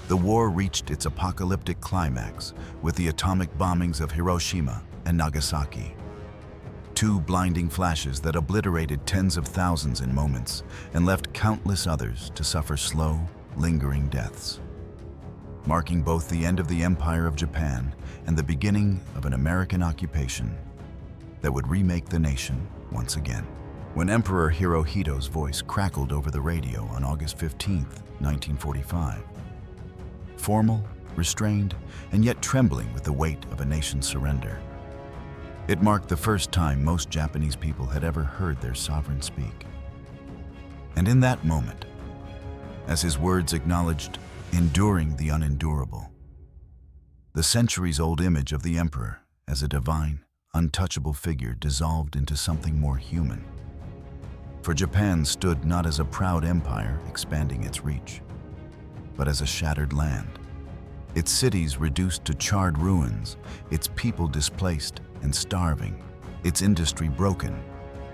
the war reached its apocalyptic climax with the atomic bombings of Hiroshima and Nagasaki. Two blinding flashes that obliterated tens of thousands in moments and left countless others to suffer slow, lingering deaths, marking both the end of the Empire of Japan and the beginning of an American occupation that would remake the nation once again. When Emperor Hirohito's voice crackled over the radio on August 15, 1945, formal, restrained, and yet trembling with the weight of a nation's surrender, it marked the first time most Japanese people had ever heard their sovereign speak. And in that moment, as his words acknowledged enduring the unendurable, the centuries-old image of the emperor as a divine, untouchable figure dissolved into something more human. For Japan stood not as a proud empire expanding its reach, but as a shattered land, its cities reduced to charred ruins, its people displaced and starving, its industry broken,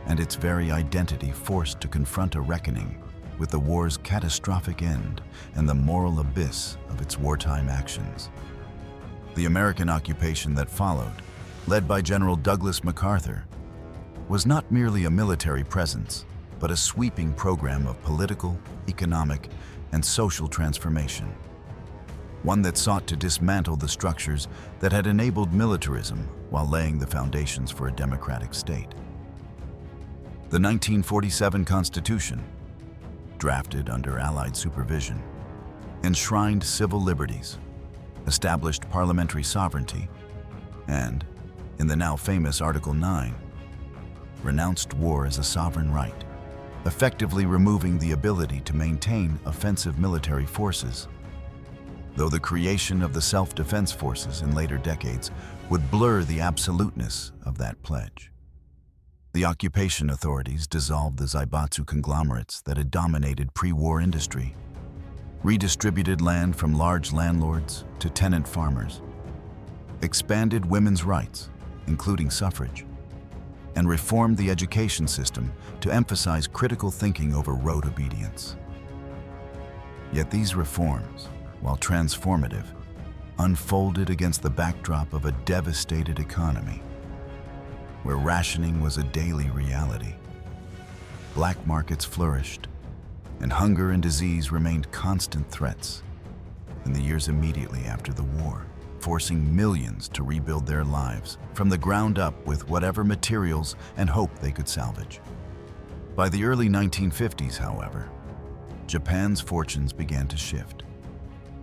and its very identity forced to confront a reckoning with the war's catastrophic end and the moral abyss of its wartime actions. The American occupation that followed, led by General Douglas MacArthur, was not merely a military presence, but a sweeping program of political, economic, and social transformation. One that sought to dismantle the structures that had enabled militarism while laying the foundations for a democratic state. The 1947 Constitution, drafted under Allied supervision, enshrined civil liberties, established parliamentary sovereignty, and, in the now famous Article 9, renounced war as a sovereign right, effectively removing the ability to maintain offensive military forces, though the creation of the self-defense forces in later decades would blur the absoluteness of that pledge. The occupation authorities dissolved the zaibatsu conglomerates that had dominated pre-war industry, redistributed land from large landlords to tenant farmers, expanded women's rights, including suffrage, and reformed the education system to emphasize critical thinking over rote obedience. Yet these reforms, while transformative, unfolded against the backdrop of a devastated economy, where rationing was a daily reality. Black markets flourished, and hunger and disease remained constant threats in the years immediately after the war, forcing millions to rebuild their lives from the ground up with whatever materials and hope they could salvage. By the early 1950s, however, Japan's fortunes began to shift,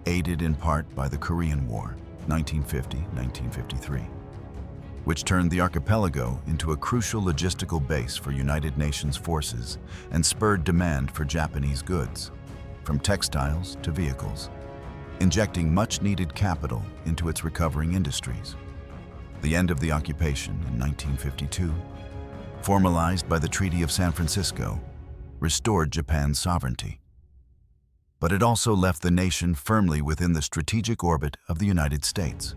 aided in part by the Korean War, 1950-1953, which turned the archipelago into a crucial logistical base for United Nations forces and spurred demand for Japanese goods, from textiles to vehicles, injecting much-needed capital into its recovering industries. The end of the occupation in 1952, formalized by the Treaty of San Francisco, restored Japan's sovereignty. But it also left the nation firmly within the strategic orbit of the United States.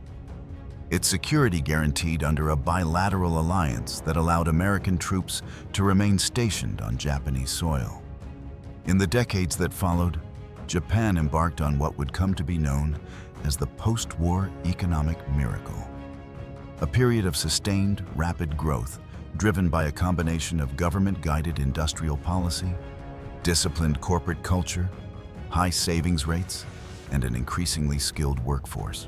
Its security guaranteed under a bilateral alliance that allowed American troops to remain stationed on Japanese soil. In the decades that followed, Japan embarked on what would come to be known as the post-war economic miracle, a period of sustained, rapid growth driven by a combination of government-guided industrial policy, disciplined corporate culture, high savings rates, and an increasingly skilled workforce.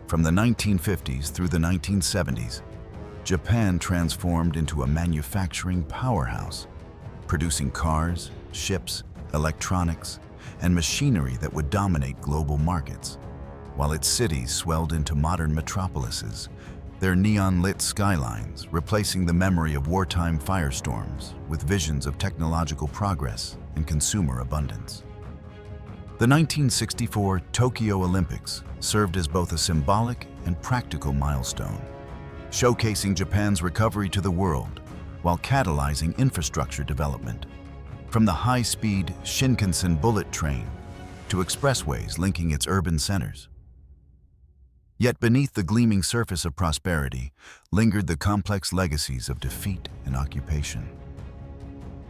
From the 1950s through the 1970s, Japan transformed into a manufacturing powerhouse, producing cars, ships, electronics, and machinery that would dominate global markets. While its cities swelled into modern metropolises, their neon-lit skylines replacing the memory of wartime firestorms with visions of technological progress and consumer abundance. The 1964 Tokyo Olympics served as both a symbolic and practical milestone, showcasing Japan's recovery to the world while catalyzing infrastructure development, from the high-speed Shinkansen bullet train to expressways linking its urban centers. Yet beneath the gleaming surface of prosperity lingered the complex legacies of defeat and occupation.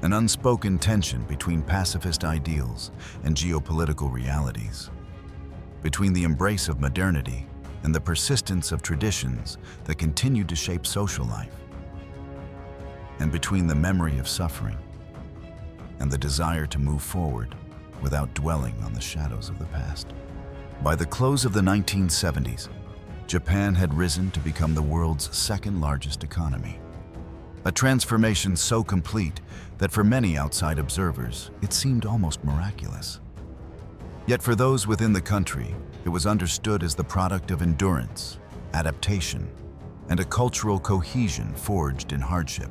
An unspoken tension between pacifist ideals and geopolitical realities, between the embrace of modernity and the persistence of traditions that continued to shape social life, and between the memory of suffering and the desire to move forward without dwelling on the shadows of the past. By the close of the 1970s, Japan had risen to become the world's second-largest economy, a transformation so complete that for many outside observers, it seemed almost miraculous. Yet for those within the country, it was understood as the product of endurance, adaptation, and a cultural cohesion forged in hardship.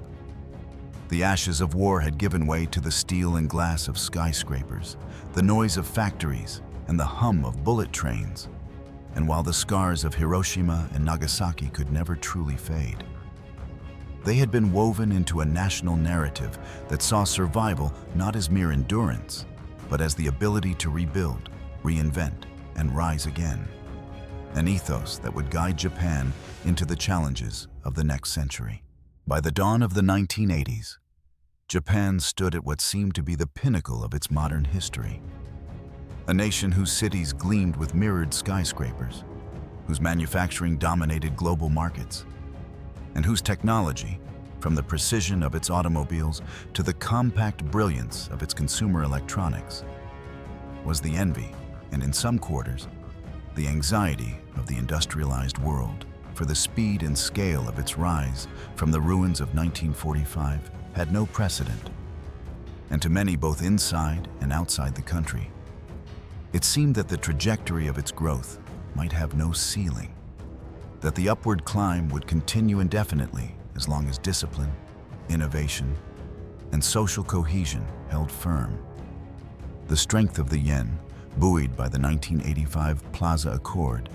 The ashes of war had given way to the steel and glass of skyscrapers, the noise of factories, and the hum of bullet trains. And while the scars of Hiroshima and Nagasaki could never truly fade, they had been woven into a national narrative that saw survival not as mere endurance, but as the ability to rebuild, reinvent, and rise again. An ethos that would guide Japan into the challenges of the next century. By the dawn of the 1980s, Japan stood at what seemed to be the pinnacle of its modern history. A nation whose cities gleamed with mirrored skyscrapers, whose manufacturing dominated global markets, and whose technology, from the precision of its automobiles to the compact brilliance of its consumer electronics, was the envy, and in some quarters, the anxiety of the industrialized world. For the speed and scale of its rise from the ruins of 1945 had no precedent, and to many both inside and outside the country, it seemed that the trajectory of its growth might have no ceiling, that the upward climb would continue indefinitely as long as discipline, innovation, and social cohesion held firm. The strength of the yen, buoyed by the 1985 Plaza Accord,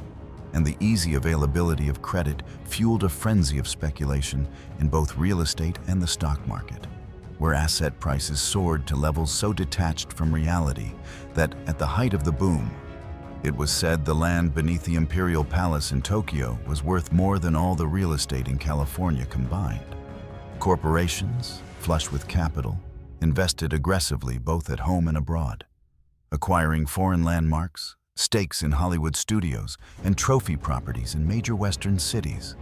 and the easy availability of credit fueled a frenzy of speculation in both real estate and the stock market, where asset prices soared to levels so detached from reality that, at the height of the boom, it was said the land beneath the Imperial Palace in Tokyo was worth more than all the real estate in California combined. Corporations, flush with capital, invested aggressively both at home and abroad, acquiring foreign landmarks, stakes in Hollywood studios, and trophy properties in major Western cities.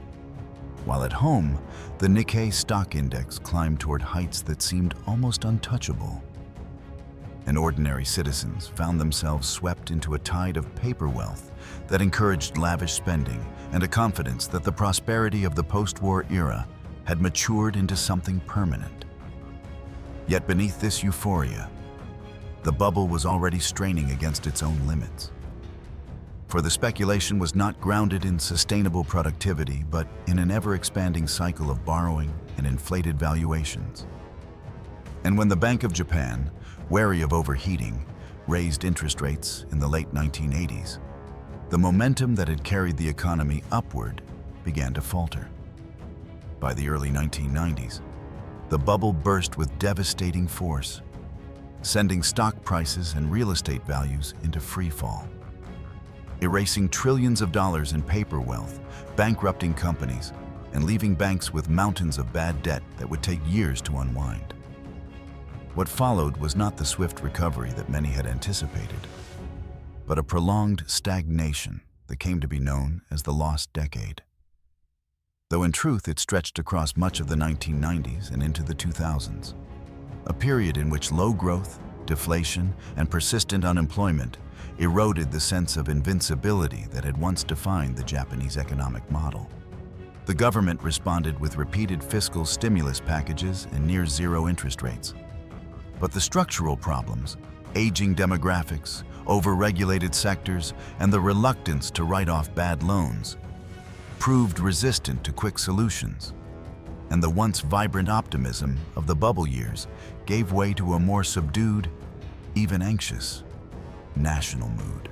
While at home, the Nikkei stock index climbed toward heights that seemed almost untouchable. And ordinary citizens found themselves swept into a tide of paper wealth that encouraged lavish spending and a confidence that the prosperity of the post-war era had matured into something permanent. Yet beneath this euphoria, the bubble was already straining against its own limits. For the speculation was not grounded in sustainable productivity, but in an ever-expanding cycle of borrowing and inflated valuations. And when the Bank of Japan, wary of overheating, raised interest rates in the late 1980s, the momentum that had carried the economy upward began to falter. By the early 1990s, the bubble burst with devastating force, sending stock prices and real estate values into free fall, erasing trillions of dollars in paper wealth, bankrupting companies, and leaving banks with mountains of bad debt that would take years to unwind. What followed was not the swift recovery that many had anticipated, but a prolonged stagnation that came to be known as the lost decade. Though in truth it stretched across much of the 1990s and into the 2000s, a period in which low growth, deflation, and persistent unemployment eroded the sense of invincibility that had once defined the Japanese economic model. The government responded with repeated fiscal stimulus packages and near-zero interest rates. But the structural problems, aging demographics, over-regulated sectors, and the reluctance to write off bad loans, proved resistant to quick solutions. And the once vibrant optimism of the bubble years gave way to a more subdued, even anxious, national mood.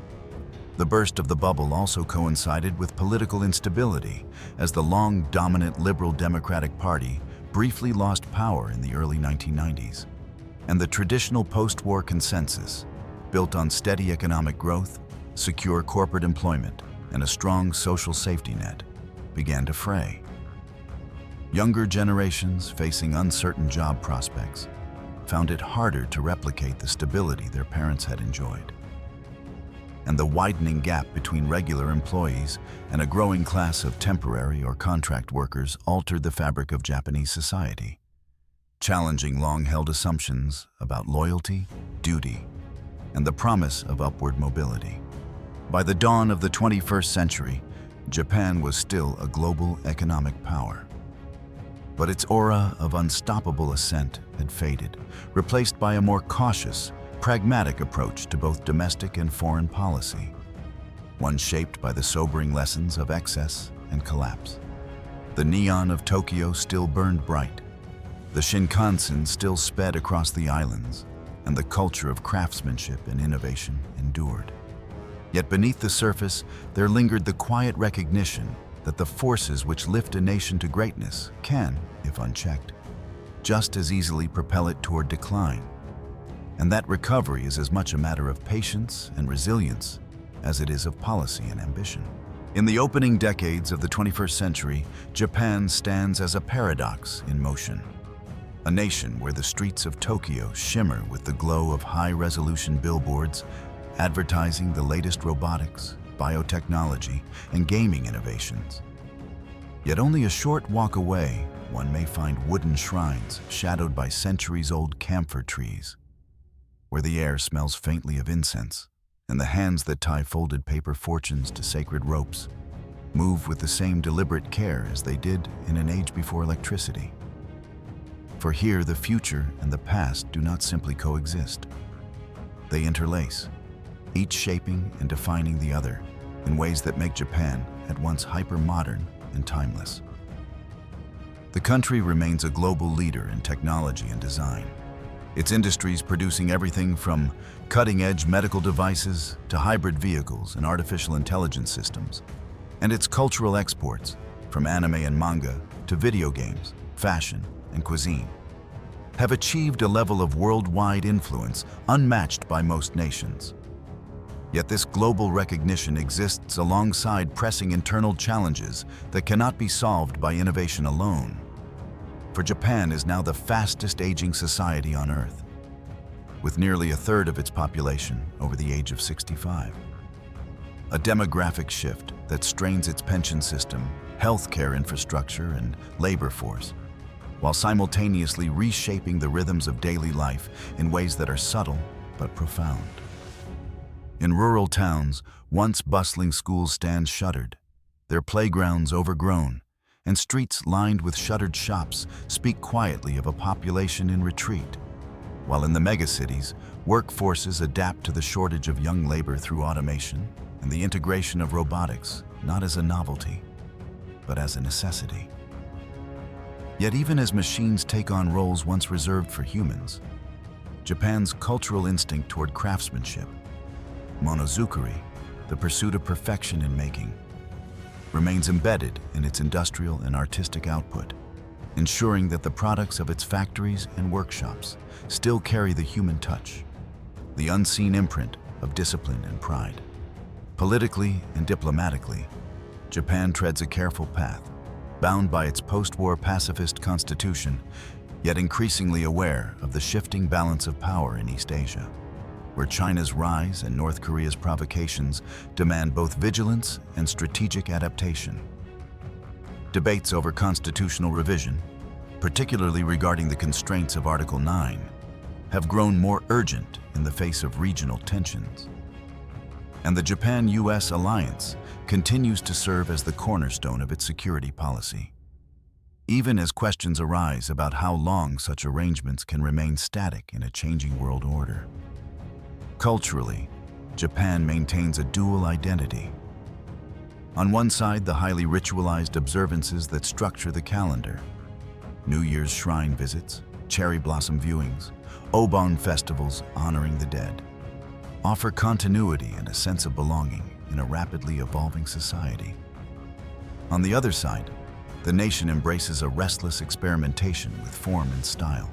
The burst of the bubble also coincided with political instability, as the long dominant Liberal Democratic Party briefly lost power in the early 1990s. And the traditional post-war consensus, built on steady economic growth, secure corporate employment, and a strong social safety net, began to fray. Younger generations facing uncertain job prospects found it harder to replicate the stability their parents had enjoyed. And the widening gap between regular employees and a growing class of temporary or contract workers altered the fabric of Japanese society, challenging long-held assumptions about loyalty, duty, and the promise of upward mobility. By the dawn of the 21st century, Japan was still a global economic power. But its aura of unstoppable ascent had faded, replaced by a more cautious, pragmatic approach to both domestic and foreign policy, one shaped by the sobering lessons of excess and collapse. The neon of Tokyo still burned bright, the Shinkansen still sped across the islands, and the culture of craftsmanship and innovation endured. Yet beneath the surface, there lingered the quiet recognition that the forces which lift a nation to greatness can, if unchecked, just as easily propel it toward decline. And that recovery is as much a matter of patience and resilience as it is of policy and ambition. In the opening decades of the 21st century, Japan stands as a paradox in motion. A nation where the streets of Tokyo shimmer with the glow of high-resolution billboards advertising the latest robotics, biotechnology, and gaming innovations. Yet only a short walk away, one may find wooden shrines shadowed by centuries-old camphor trees, where the air smells faintly of incense, and the hands that tie folded paper fortunes to sacred ropes move with the same deliberate care as they did in an age before electricity. For here, the future and the past do not simply coexist. They interlace, each shaping and defining the other in ways that make Japan at once hyper-modern and timeless. The country remains a global leader in technology and design, its industries producing everything from cutting-edge medical devices to hybrid vehicles and artificial intelligence systems, and its cultural exports, from anime and manga to video games, fashion, and cuisine, have achieved a level of worldwide influence unmatched by most nations. Yet this global recognition exists alongside pressing internal challenges that cannot be solved by innovation alone. For Japan is now the fastest aging society on Earth, with nearly a third of its population over the age of 65. A demographic shift that strains its pension system, healthcare infrastructure, and labor force, while simultaneously reshaping the rhythms of daily life in ways that are subtle but profound. In rural towns, once bustling schools stand shuttered, their playgrounds overgrown, and streets lined with shuttered shops speak quietly of a population in retreat. While in the megacities, workforces adapt to the shortage of young labor through automation and the integration of robotics, not as a novelty, but as a necessity. Yet even as machines take on roles once reserved for humans, Japan's cultural instinct toward craftsmanship, monozukuri, the pursuit of perfection in making, remains embedded in its industrial and artistic output, ensuring that the products of its factories and workshops still carry the human touch, the unseen imprint of discipline and pride. Politically and diplomatically, Japan treads a careful path, bound by its post-war pacifist constitution, yet increasingly aware of the shifting balance of power in East Asia, where China's rise and North Korea's provocations demand both vigilance and strategic adaptation. Debates over constitutional revision, particularly regarding the constraints of Article 9, have grown more urgent in the face of regional tensions. And the Japan-US alliance continues to serve as the cornerstone of its security policy, even as questions arise about how long such arrangements can remain static in a changing world order. Culturally, Japan maintains a dual identity. On one side, the highly ritualized observances that structure the calendar: New Year's shrine visits, cherry blossom viewings, Obon festivals honoring the dead, offer continuity and a sense of belonging in a rapidly evolving society. On the other side, the nation embraces a restless experimentation with form and style,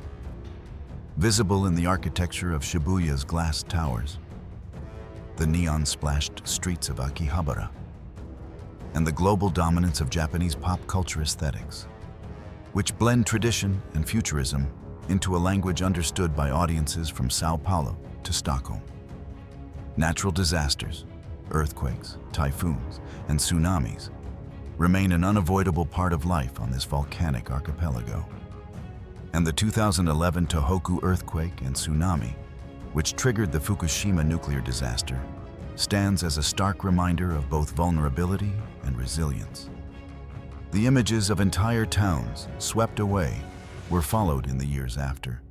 visible in the architecture of Shibuya's glass towers, the neon-splashed streets of Akihabara, and the global dominance of Japanese pop culture aesthetics, which blend tradition and futurism into a language understood by audiences from Sao Paulo to Stockholm. Natural disasters, earthquakes, typhoons, and tsunamis remain an unavoidable part of life on this volcanic archipelago. And the 2011 Tohoku earthquake and tsunami, which triggered the Fukushima nuclear disaster, stands as a stark reminder of both vulnerability and resilience. The images of entire towns swept away were followed in the years after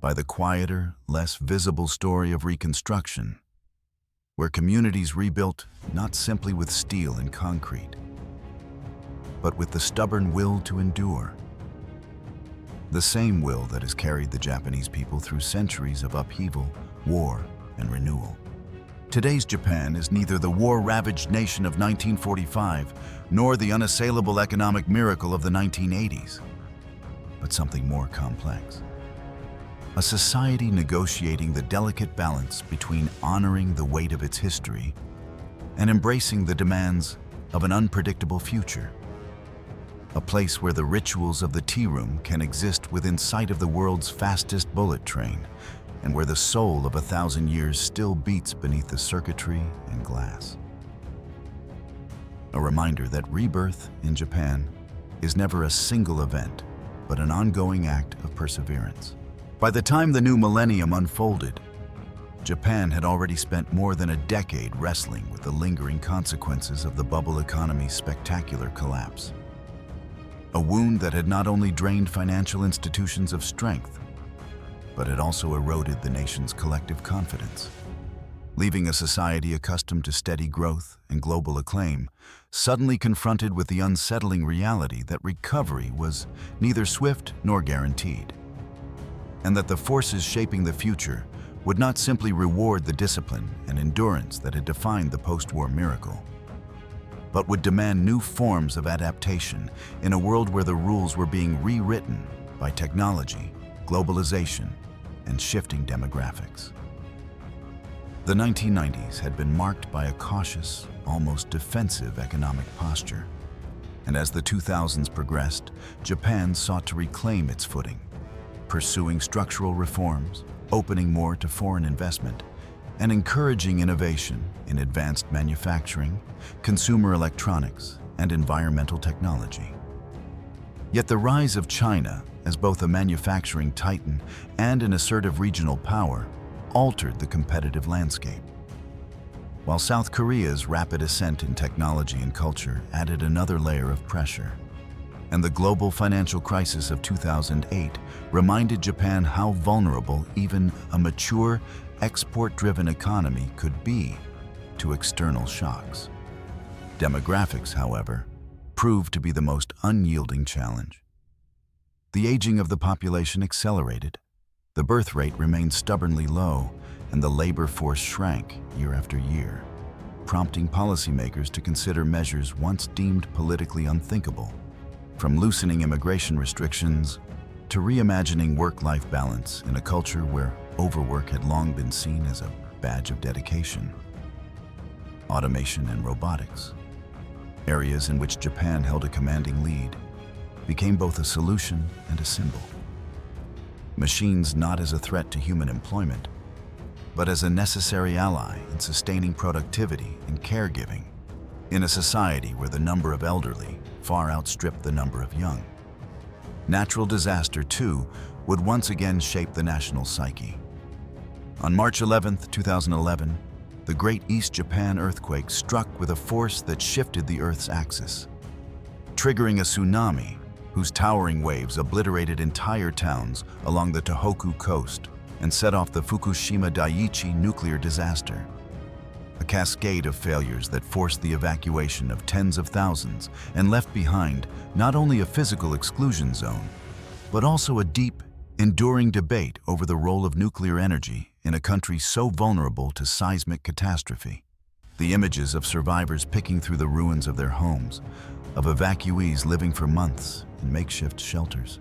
by the quieter, less visible story of reconstruction, where communities rebuilt not simply with steel and concrete, but with the stubborn will to endure. The same will that has carried the Japanese people through centuries of upheaval, war, and renewal. Today's Japan is neither the war-ravaged nation of 1945 nor the unassailable economic miracle of the 1980s, but something more complex. A society negotiating the delicate balance between honoring the weight of its history and embracing the demands of an unpredictable future. A place where the rituals of the tea room can exist within sight of the world's fastest bullet train, and where the soul of 1,000 years still beats beneath the circuitry and glass. A reminder that rebirth in Japan is never a single event, but an ongoing act of perseverance. By the time the new millennium unfolded, Japan had already spent more than a decade wrestling with the lingering consequences of the bubble economy's spectacular collapse. A wound that had not only drained financial institutions of strength, but had also eroded the nation's collective confidence, leaving a society accustomed to steady growth and global acclaim suddenly confronted with the unsettling reality that recovery was neither swift nor guaranteed, and that the forces shaping the future would not simply reward the discipline and endurance that had defined the post-war miracle, but would demand new forms of adaptation in a world where the rules were being rewritten by technology, globalization, and shifting demographics. The 1990s had been marked by a cautious, almost defensive economic posture, and as the 2000s progressed, Japan sought to reclaim its footing, pursuing structural reforms, opening more to foreign investment and encouraging innovation in advanced manufacturing, consumer electronics, and environmental technology. Yet the rise of China as both a manufacturing titan and an assertive regional power altered the competitive landscape. While South Korea's rapid ascent in technology and culture added another layer of pressure, and the global financial crisis of 2008 reminded Japan how vulnerable even a mature, export-driven economy could be to external shocks. Demographics, however, proved to be the most unyielding challenge. The aging of the population accelerated, the birth rate remained stubbornly low, and the labor force shrank year after year, prompting policymakers to consider measures once deemed politically unthinkable, from loosening immigration restrictions to reimagining work-life balance in a culture where overwork had long been seen as a badge of dedication. Automation and robotics, areas in which Japan held a commanding lead, became both a solution and a symbol. Machines not as a threat to human employment, but as a necessary ally in sustaining productivity and caregiving in a society where the number of elderly far outstripped the number of young. Natural disaster, too, would once again shape the national psyche. On March 11, 2011, the Great East Japan earthquake struck with a force that shifted the Earth's axis, triggering a tsunami whose towering waves obliterated entire towns along the Tohoku coast and set off the Fukushima Daiichi nuclear disaster. A cascade of failures that forced the evacuation of tens of thousands and left behind not only a physical exclusion zone, but also a deep, enduring debate over the role of nuclear energy in a country so vulnerable to seismic catastrophe. The images of survivors picking through the ruins of their homes, of evacuees living for months in makeshift shelters,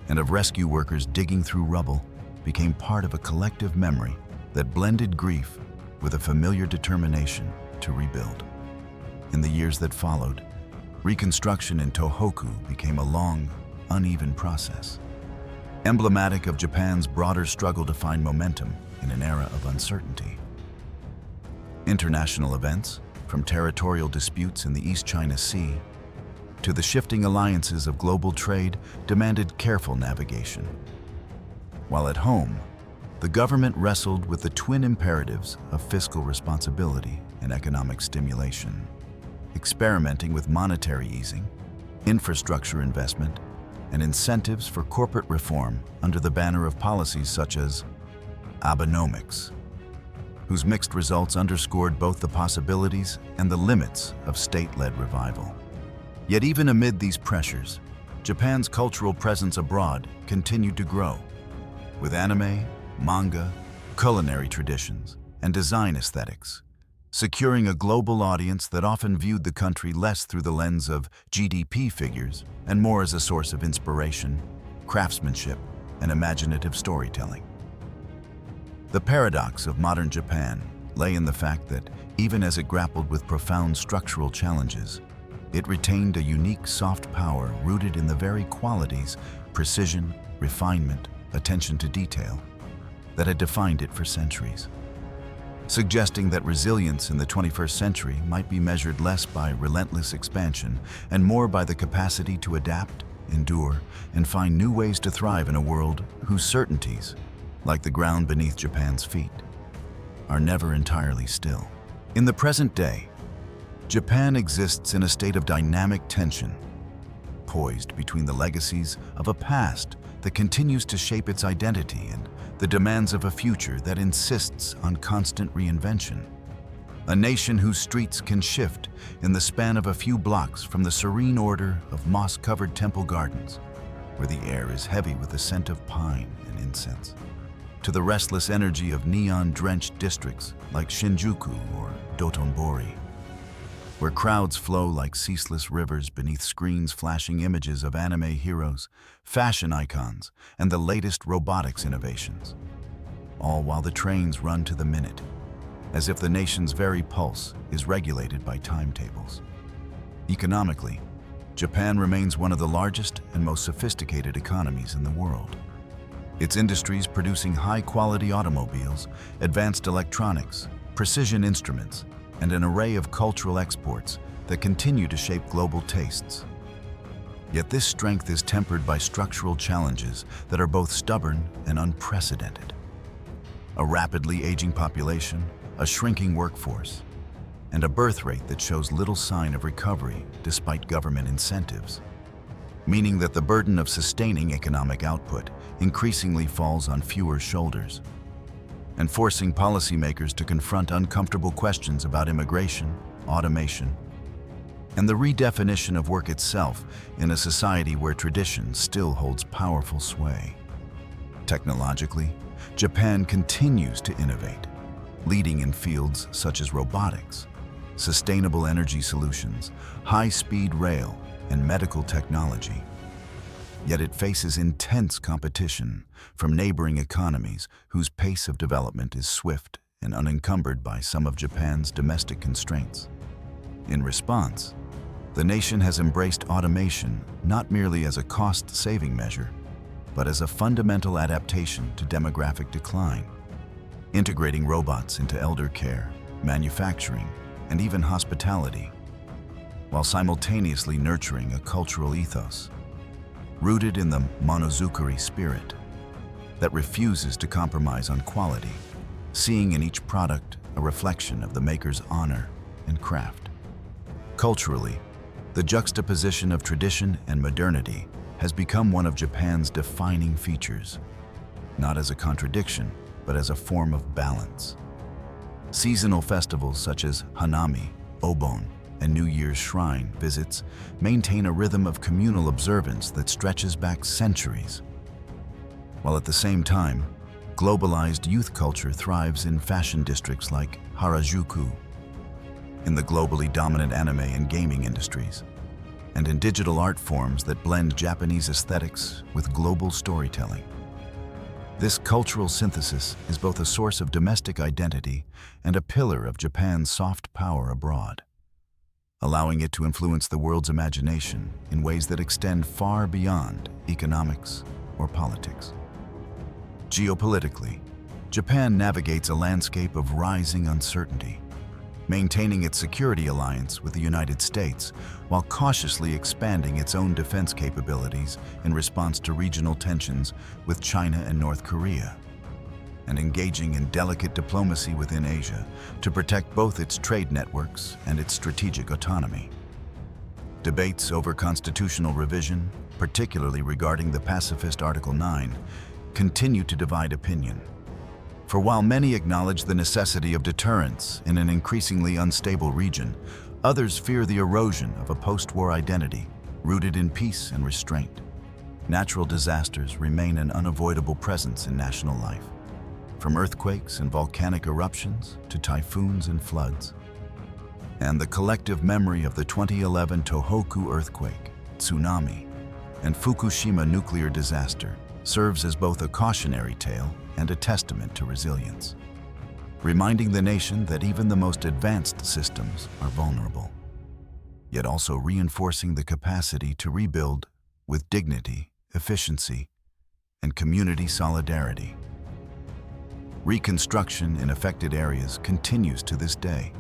and of rescue workers digging through rubble became part of a collective memory that blended grief with a familiar determination to rebuild. In the years that followed, reconstruction in Tohoku became a long, uneven process, emblematic of Japan's broader struggle to find momentum in an era of uncertainty. International events, from territorial disputes in the East China Sea to the shifting alliances of global trade, demanded careful navigation. While at home, the government wrestled with the twin imperatives of fiscal responsibility and economic stimulation, experimenting with monetary easing, infrastructure investment, and incentives for corporate reform under the banner of policies such as Abenomics, whose mixed results underscored both the possibilities and the limits of state-led revival. Yet even amid these pressures, Japan's cultural presence abroad continued to grow, with anime, manga, culinary traditions, and design aesthetics, securing a global audience that often viewed the country less through the lens of GDP figures and more as a source of inspiration, craftsmanship, and imaginative storytelling. The paradox of modern Japan lay in the fact that, even as it grappled with profound structural challenges, it retained a unique soft power rooted in the very qualities, precision, refinement, attention to detail, that had defined it for centuries, suggesting that resilience in the 21st century might be measured less by relentless expansion and more by the capacity to adapt, endure, and find new ways to thrive in a world whose certainties, like the ground beneath Japan's feet, are never entirely still. In the present day, Japan exists in a state of dynamic tension, poised between the legacies of a past that continues to shape its identity and the demands of a future that insists on constant reinvention. A nation whose streets can shift in the span of a few blocks from the serene order of moss-covered temple gardens, where the air is heavy with the scent of pine and incense, to the restless energy of neon-drenched districts like Shinjuku or Dotonbori, where crowds flow like ceaseless rivers beneath screens flashing images of anime heroes, fashion icons, and the latest robotics innovations, all while the trains run to the minute, as if the nation's very pulse is regulated by timetables. Economically, Japan remains one of the largest and most sophisticated economies in the world. its industries producing high-quality automobiles, advanced electronics, precision instruments, and an array of cultural exports that continue to shape global tastes. Yet this strength is tempered by structural challenges that are both stubborn and unprecedented. A rapidly aging population, a shrinking workforce, and a birth rate that shows little sign of recovery despite government incentives, meaning that the burden of sustaining economic output increasingly falls on fewer shoulders, and forcing policymakers to confront uncomfortable questions about immigration, automation, and the redefinition of work itself in a society where tradition still holds powerful sway. Technologically, Japan continues to innovate, leading in fields such as robotics, sustainable energy solutions, high-speed rail, and medical technology. Yet it faces intense competition from neighboring economies whose pace of development is swift and unencumbered by some of Japan's domestic constraints. In response, the nation has embraced automation not merely as a cost-saving measure, but as a fundamental adaptation to demographic decline, integrating robots into elder care, manufacturing, and even hospitality, while simultaneously nurturing a cultural ethos rooted in the monozukuri spirit that refuses to compromise on quality, seeing in each product a reflection of the maker's honor and craft. Culturally, the juxtaposition of tradition and modernity has become one of Japan's defining features, not as a contradiction, but as a form of balance. Seasonal festivals such as Hanami, Obon, and New Year's shrine visits maintain a rhythm of communal observance that stretches back centuries. While at the same time, globalized youth culture thrives in fashion districts like Harajuku, in the globally dominant anime and gaming industries, and in digital art forms that blend Japanese aesthetics with global storytelling. This cultural synthesis is both a source of domestic identity and a pillar of Japan's soft power abroad, allowing it to influence the world's imagination in ways that extend far beyond economics or politics. Geopolitically, Japan navigates a landscape of rising uncertainty, maintaining its security alliance with the United States while cautiously expanding its own defense capabilities in response to regional tensions with China and North Korea, and engaging in delicate diplomacy within Asia to protect both its trade networks and its strategic autonomy. Debates over constitutional revision, particularly regarding the pacifist Article 9, continue to divide opinion. For while many acknowledge the necessity of deterrence in an increasingly unstable region, others fear the erosion of a post-war identity rooted in peace and restraint. Natural disasters remain an unavoidable presence in national life, from earthquakes and volcanic eruptions to typhoons and floods. And the collective memory of the 2011 Tohoku earthquake, tsunami, and Fukushima nuclear disaster serves as both a cautionary tale and a testament to resilience, reminding the nation that even the most advanced systems are vulnerable, yet also reinforcing the capacity to rebuild with dignity, efficiency, and community solidarity. Reconstruction in affected areas continues to this day,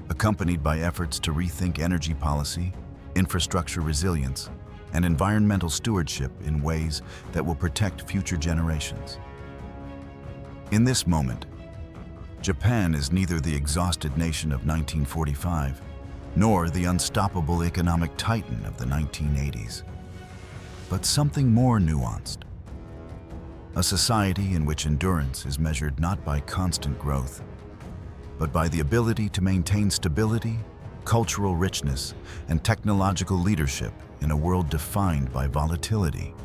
accompanied by efforts to rethink energy policy, infrastructure resilience, and environmental stewardship in ways that will protect future generations. In this moment, Japan is neither the exhausted nation of 1945 nor the unstoppable economic titan of the 1980s, but something more nuanced. A society in which endurance is measured not by constant growth, but by the ability to maintain stability, cultural richness, and technological leadership in a world defined by volatility.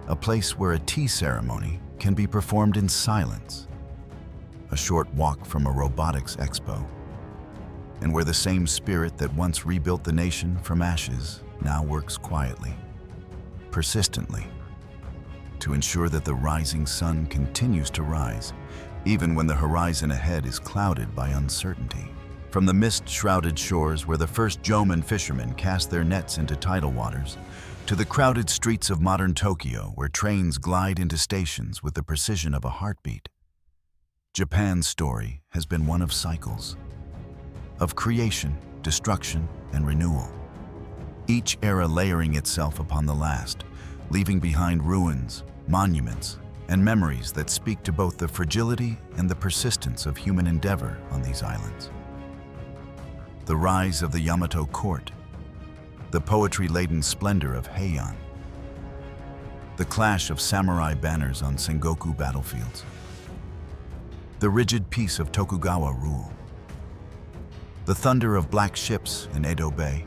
A place where a tea ceremony can be performed in silence, a short walk from a robotics expo, and where the same spirit that once rebuilt the nation from ashes now works quietly, persistently, to ensure that the rising sun continues to rise, even when the horizon ahead is clouded by uncertainty. From the mist-shrouded shores where the first Jomon fishermen cast their nets into tidal waters, to the crowded streets of modern Tokyo where trains glide into stations with the precision of a heartbeat, Japan's story has been one of cycles, of creation, destruction, and renewal, each era layering itself upon the last, leaving behind ruins, monuments, and memories that speak to both the fragility and the persistence of human endeavor on these islands. The rise of the Yamato court, the poetry-laden splendor of Heian, the clash of samurai banners on Sengoku battlefields, the rigid peace of Tokugawa rule, the thunder of black ships in Edo Bay,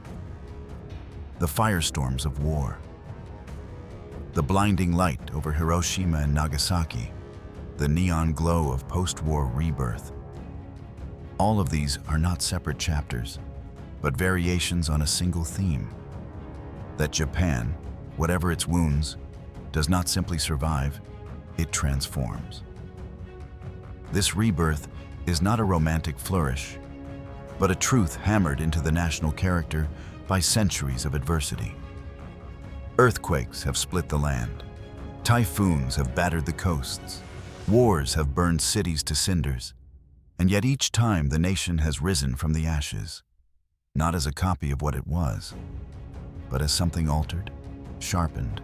the firestorms of war, the blinding light over Hiroshima and Nagasaki, the neon glow of post-war rebirth. All of these are not separate chapters, but variations on a single theme: that Japan, whatever its wounds, does not simply survive, it transforms. This rebirth is not a romantic flourish, but a truth hammered into the national character by centuries of adversity. Earthquakes have split the land. Typhoons have battered the coasts. Wars have burned cities to cinders. And yet each time the nation has risen from the ashes, not as a copy of what it was, but as something altered, sharpened,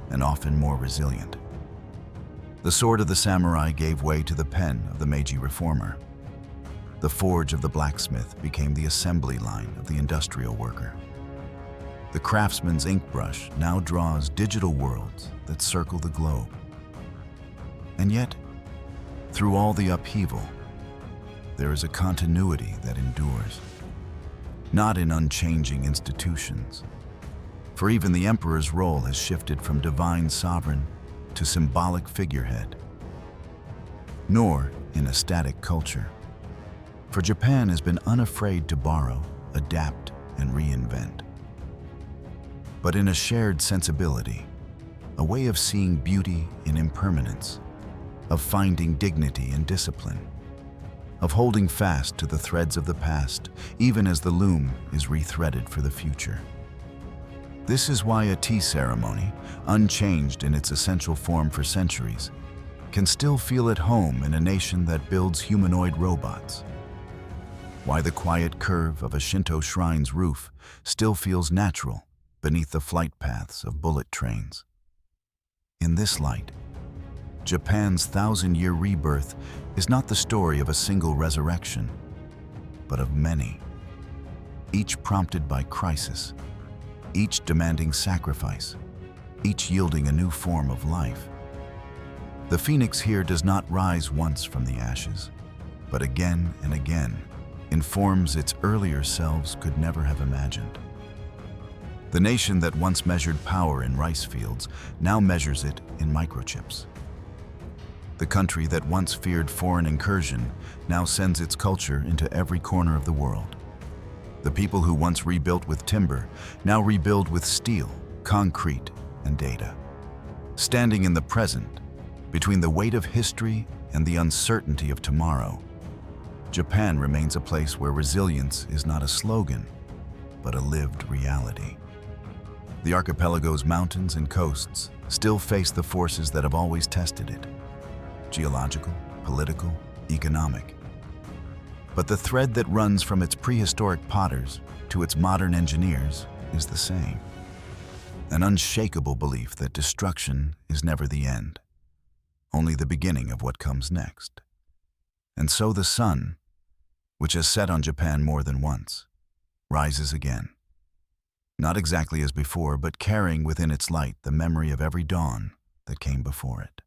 and often more resilient. The sword of the samurai gave way to the pen of the Meiji reformer. The forge of the blacksmith became the assembly line of the industrial worker. The craftsman's ink brush now draws digital worlds that circle the globe. And yet, through all the upheaval, there is a continuity that endures, not in unchanging institutions, for even the emperor's role has shifted from divine sovereign to symbolic figurehead, nor in a static culture, for Japan has been unafraid to borrow, adapt, and reinvent, but in a shared sensibility, a way of seeing beauty in impermanence, of finding dignity in discipline, of holding fast to the threads of the past, even as the loom is rethreaded for the future. This is why a tea ceremony, unchanged in its essential form for centuries, can still feel at home in a nation that builds humanoid robots. Why the quiet curve of a Shinto shrine's roof still feels natural beneath the flight paths of bullet trains. In this light, Japan's thousand-year rebirth is not the story of a single resurrection, but of many, each prompted by crisis, each demanding sacrifice, each yielding a new form of life. The phoenix here does not rise once from the ashes, but again and again, in forms its earlier selves could never have imagined. The nation that once measured power in rice fields now measures it in microchips. The country that once feared foreign incursion now sends its culture into every corner of the world. The people who once rebuilt with timber now rebuild with steel, concrete, and data. Standing in the present, between the weight of history and the uncertainty of tomorrow, Japan remains a place where resilience is not a slogan, but a lived reality. The archipelago's mountains and coasts still face the forces that have always tested it: geological, political, economic. But the thread that runs from its prehistoric potters to its modern engineers is the same: an unshakable belief that destruction is never the end, only the beginning of what comes next. And so the sun, which has set on Japan more than once, rises again. Not exactly as before, but carrying within its light the memory of every dawn that came before it.